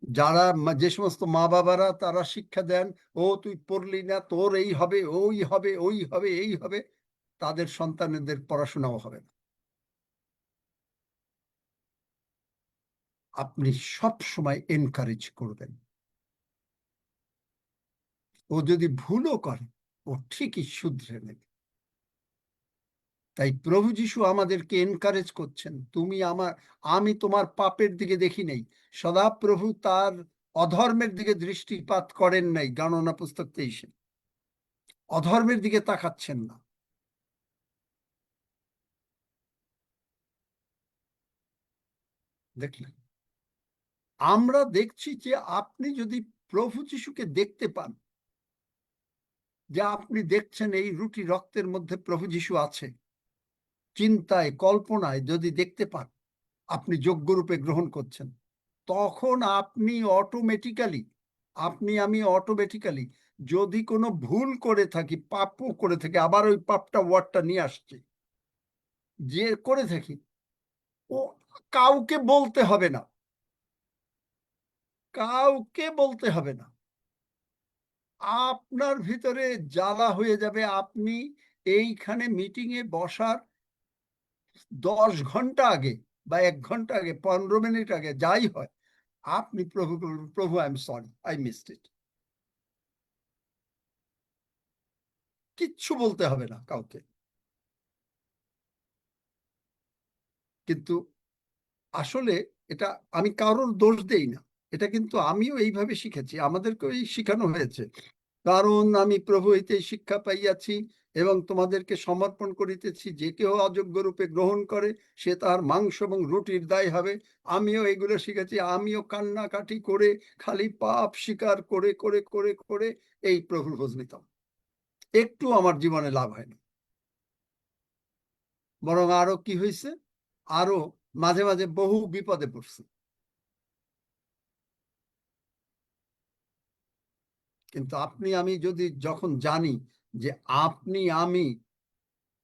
যারা যে সমস্ত মা বাবারা তারা শিক্ষা দেন, ও তুই পড়লি না, তোর এই হবে, ওই হবে, ওই হবে, এই হবে, তাদের সন্তানদের পড়াশোনাও হবে না। আপনি সব সময় এনকারেজ করবেন। ও যদি ভুলও করে, ও ঠিকই শুধরে নেবে। তাই প্রভু যীশু আমাদেরকে এনকারেজ করছেন, আমি তোমার পাপের দিকে দেখি নাই। সদাপ্রভু তার অধর্মের দিকে দৃষ্টিপাত করেন নাই। গণনা পুস্তক 23, অধর্মের দিকে তাকাচ্ছেন না। দেখলেন? আমরা দেখছি যে আপনি যদি প্রভু যীশুকে দেখতে পান, যে আপনি দেখছেন এই রুটি রক্তের মধ্যে প্রভু যীশু আছে, চিন্তায় কল্পনায় যদি দেখতে পান আপনি যোগ্যরূপে গ্রহণ করছেন, তখন আমি অটোমেটিক্যালি যদি কোনো ভুল করে থাকি, পাপও করে থাকি, আবার ওই পাপটা ওয়ার্ডটা নিয়ে আসছে, যে করে থাকি, ও কাউকে বলতে হবে না, কাউকে বলতে হবে না। আপনার ভিতরে জ্বালা হয়ে যাবে। আপনি এইখানে মিটিং এ বসার 10 ঘন্টা আগে বা 1 ঘন্টা আগে, 15 মিনিট আগে, যাই হয়, আপনি প্রভু I am sorry, I missed it. কিচ্ছু বলতে হবে না কাউকে। কিন্তু আসলে এটা আমি কারোর দোষ দেই না, এটা কিন্তু আমিও এইভাবে শিখেছি, আমাদেরকেও এই শিখানো হয়েছে। কারণ আমি প্রভু হইতে শিক্ষা পাইয়াছি এবং তোমাদেরকে সমর্পণ করিতেছি, যে কেউ অযোগ্য রূপে গ্রহণ করে সে তার মাংস এবং রুটির দায় হবে। আমিও এগুলো শিখেছি। আমিও কান্নাকাটি করে, খালি পাপ স্বীকার করে করে করে করে এই প্রভুর ভোজ নিতাম। একটু আমার জীবনে লাভ হয়নি, বরং আরো কি হয়েছে, আরো মাঝে মাঝে বহু বিপদে পড়ছে। কিন্তু আপনি আমি যদি যখন জানি যে আপনি আমি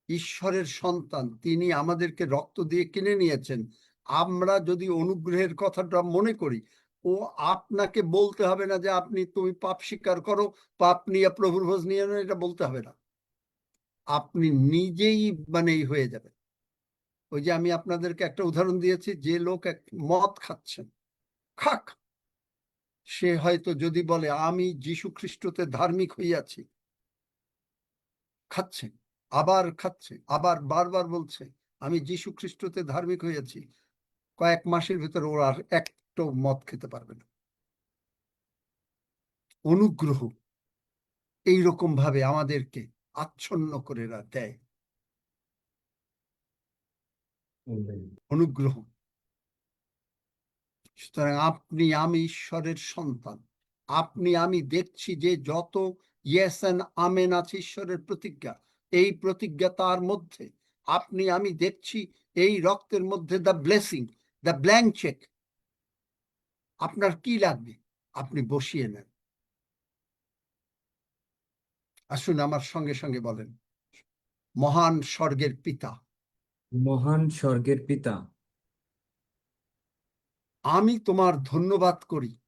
ঈশ্বরের সন্তান, তিনি আমাদেরকে রক্ত দিয়ে কিনে নিয়েছেন, আমরা যদি অনুগ্রহের কথাটা মনে করি, ও আপনাকে বলতে হবে না যে তুমি পাপ স্বীকার করো, পাপ নিয়ে প্রভুর ভোজ নিয়ে নাও, এটা বলতে হবে না। আপনি নিজেই এই হয়ে যাবে। ওই যে আমি আপনাদেরকে একটা উদাহরণ দিয়েছি, যে লোক মদ খাচ্ছেন, খাক, সে হয়তো যদি বলে আমি যীশু খ্রিস্টতে ধার্মিক হইয়াছি, খাচ্ছে, আবার খাচ্ছে, আবার বারবার বলছে আমি যীশু খ্রিস্টতে ধার্মিক হইয়াছি, কয়েক মাসের ভিতরে ওরা আর একটু মদ খেতে পারবে না। অনুগ্রহ এইরকম ভাবে আমাদেরকে আচ্ছন্ন করে দেয়। অনুগ্রহ। সুতরাং আপনি আমি ঈশ্বরের সন্তান। আপনি আমি দেখছি যে যত ইয়েস এন্ড আমেন আছে ঈশ্বরের প্রতিজ্ঞা, এই প্রতিজ্ঞা তার মধ্যে আপনি আমি দেখছি এই রক্তের মধ্যে the blessing, the blank cheque. আপনার কি লাগবে আপনি বসিয়ে নেন। আসুন আমার সঙ্গে সঙ্গে বলেন, মহান স্বর্গের পিতা, মহান স্বর্গের পিতা, আমি তোমার ধন্যবাদ করি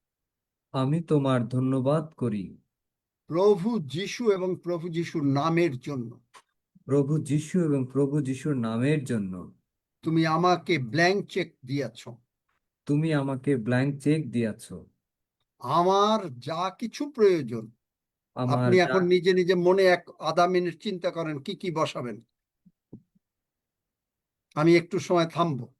আমি তোমার ধন্যবাদ করি প্রভু যীশু এবং প্রভু যীশুর নামের জন্য। প্রভু যীশু এবং প্রভু যীশুর নামের জন্য। তুমি আমাকে ব্ল্যাঙ্ক চেক দিয়েছ। তুমি আমাকে ব্ল্যাঙ্ক চেক দিয়াছ। আমার যা কিছু প্রয়োজন, আমার আপনি যা- এখন নিজে নিজে মনে আধা মিনিট চিন্তা করেন কি কি বসাবেন। আমি একটু সময় থামবো।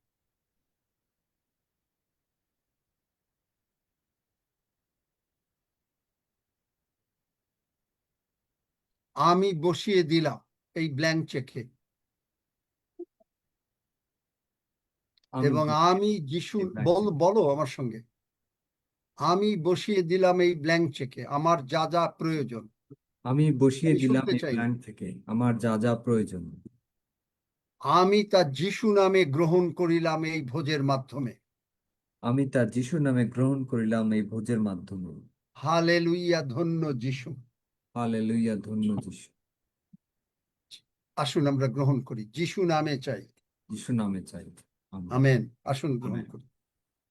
আমি বসিয়ে দিলাম এই ব্ল্যাঙ্ক চেকে, আমি এবং আমি যিশু বলো আমার সঙ্গে, আমি বসিয়ে দিলাম এই ব্ল্যাঙ্ক চেকে আমার যা যা প্রয়োজন। আমি বসিয়ে আমি দিলাম শুনতে এই চাই না। ব্ল্যাঙ্ক থেকে আমার যা যা প্রয়োজন। আমি তা যিশু নামে গ্রহণ করিলাম এই ভোজের মাধ্যমে। আমি তা যিশু নামে গ্রহণ করিলাম এই ভোজের মাধ্যমে। হালেলুইয়া, ধন্য যিশু। হালেলুইয়া, ধন্য যিশু। আসুন আমরা গ্রহণ করি, যিশু নামে চাই। যিশু নামে চাই। আমেন। আমেন। আসুন গ্রহণ আমেন। করি।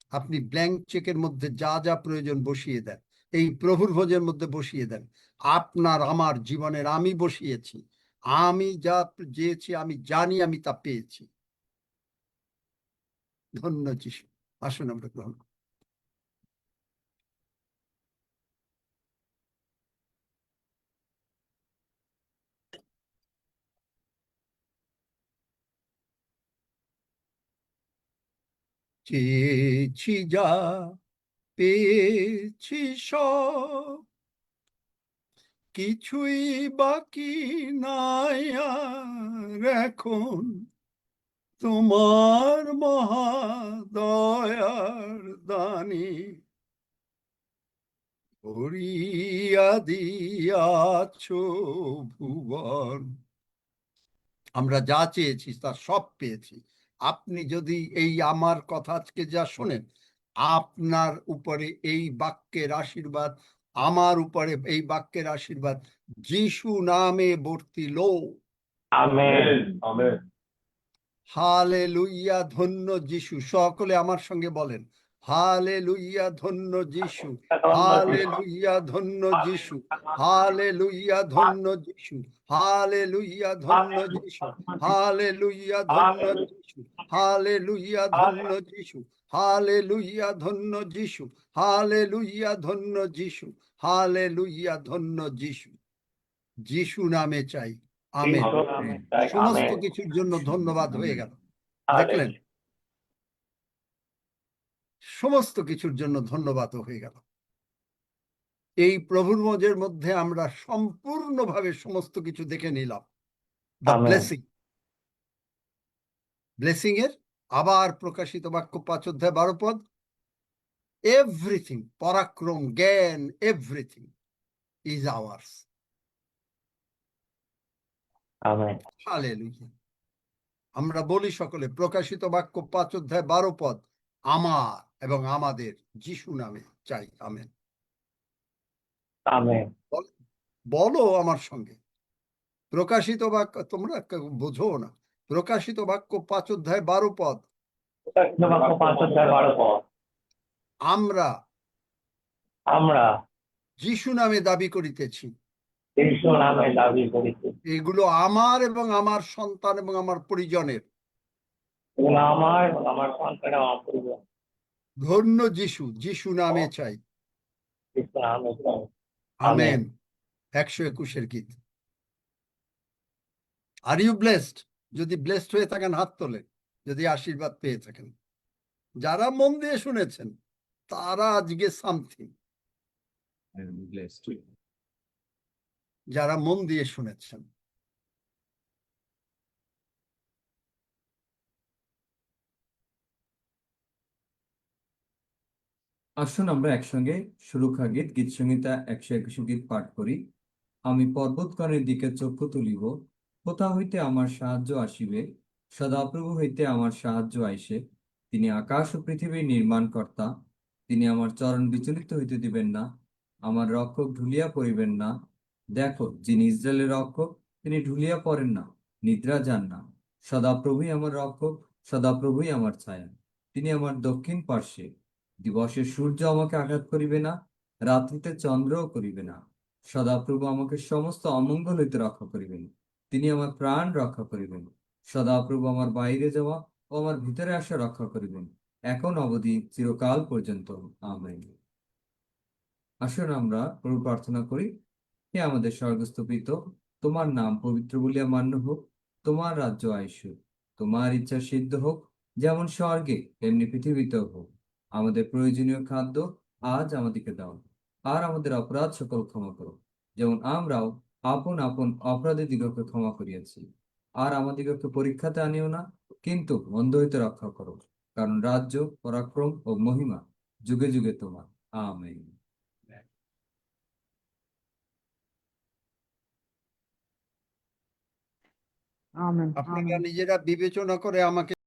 আপনি ব্ল্যাঙ্ক চেকের মধ্যে যা যা প্রয়োজন বসিয়ে দেন, এই প্রভুর ভোজের মধ্যে বসিয়ে দেন। আপনার আমার জীবনের আমি বসিয়েছি, আমি যা চেয়েছি আমি জানি আমি তা পেয়েছি। ধন্য যিশু। আসুন আমরা গ্রহণ করি। চেয়েছি যা পেয়েছি সব, কিছুই বাকি নাই আর এখন, তোমার মহাদয়ার দানি ভরিয়া দিয়াছ ভুবন। আমরা যা চেয়েছি তা সব পেয়েছি। আপনি যদি এই আমার কথা আজকে যা শোনেন, আপনার উপরে এই বাক্যের আশীর্বাদ, আমার উপরে এই বাক্যের আশীর্বাদ যিশু নামে বর্তিল। আমেন। Amen. হালেলুইয়া, ধন্য যিশু। সকলে আমার সঙ্গে বলেন, হালেলুইয়া, ধন্য যিশু। হালেলুইয়া, ধন্য যিশু। হালেলুইয়া, ধন্য যিশু। হালেলুইয়া, ধন্য যিশু। হালেলুইয়া, ধন্য যিশু। হালেলুইয়া, ধন্য যিশু। হালেলুইয়া, ধন্য যিশু। হালেলুইয়া, ধন্য যিশু। হালেলুইয়া, ধন্য যিশু। যিশু নামে চাই। আমেন। সমস্ত কিছুর জন্য ধন্যবাদ হয়ে গেল। দেখলেন, সমস্ত কিছুর জন্য ধন্যবাদ হয়ে গেল। এই প্রভুর ভোজের মধ্যে আমরা সম্পূর্ণভাবে সমস্ত কিছু দেখে নিলাম। The amen. ব্লেসিং, ব্লেসিং এর আবার প্রকাশিত বাক্য 5 অধ্যায় 12 পদ, এভরিথিং, পরাক্রম, জ্ঞান, everything is ours. Amen. Hallelujah. আমরা বলি সকলে, প্রকাশিত বাক্য 5 অধ্যায় 12 পদ, আমার এবং আমাদের যিশু নামে চাই। আমেন। আমেন। বলো আমার সঙ্গে। প্রকাশিত বাক্য, তোমরা বোঝো না, প্রকাশিত বাক্য 5 অধ্যায় 12 পদ। প্রকাশিত বাক্য 5 অধ্যায় 12 পদ। আমরা আমরা যিশু নামে দাবি করিতেছি। যিশু নামে দাবি করিছি। এগুলো আমার এবং আমার সন্তান এবং আমার পরিজনের। এগুলো আমার এবং আমার সন্তান এবং আমার পরিবার। ধন্য যিশু, যিশু নামে চাই। যিশু নামে চাই। আমেন। 121 গীত। Are you blessed? যদি ব্লেসড হয়ে থাকেন হাত তোলেন, যদি আশীর্বাদ পেয়ে থাকেন। যারা মন দিয়ে শুনেছেন তারা আজকে সামথিং। I am blessed. যারা মন দিয়ে শুনেছেন, আসুন আমরা একসঙ্গে সুরক্ষা গীত, গীত সংহিতা 121 গীত পাঠ করি। আমি পর্বতগণের দিকে চক্ষু তুলিব, কোথা হইতে আমার সাহায্য আসিবে? সদাপ্রভু হইতে আমার সাহায্য আইসে। তিনি আকাশ ও পৃথিবীর নির্মাণকর্তা। তিনি আমার চরণ বিচলিত হইতে দিবেন না, আমার রক্ষক ঢুলিয়া পড়িবেন না। দেখো, যিনি ইসরায়েলের রক্ষক, তিনি ঢুলিয়া পড়েন না, নিদ্রা যান না। সদাপ্রভুই আমার রক্ষক, সদাপ্রভুই আমার ছায়া। তিনি আমার দক্ষিণ পার্শ্বে। দিবসে সূর্য আমাকে আঘাত করিবে না, রাত্রিতে চন্দ্রও করিবে না। সদাপ্রভু আমাকে সমস্ত অমঙ্গল হইতে রক্ষা করিবেন। তিনি আমার প্রাণ রক্ষা করিবেন। সদাপ্রভু আমার বাইরে যাওয়া ও আমার ভিতরে আসা রক্ষা করিবেন, এখন অবধি চিরকাল পর্যন্ত। আমেন। আসুন আমরা প্রভু প্রার্থনা করি। হে আমাদের স্বর্গস্থ পিতা, তোমার নাম পবিত্র বলিয়া মান্য হোক, তোমার রাজ্য আইসুক, তোমার ইচ্ছা সিদ্ধ হোক, যেমন স্বর্গে তেমনি পৃথিবীতেও হোক। আমাদের প্রয়োজনীয় খাদ্য আজ আমাদেরকে দাও, আর আমাদের অপরাধ সকল ক্ষমা করো, যেমন আমরাও আপন আপন অপরাধীদিগকে ক্ষমা করিয়াছি। আর আমাদিগকে পরীক্ষাতে আনিও না, কিন্তু মন্দ হইতে রক্ষা করো, কারণ রাজ্য, পরাক্রম ও মহিমা যুগে যুগে তোমার। আমেন। আপনারা নিজেরা বিবেচনা করে আমাকে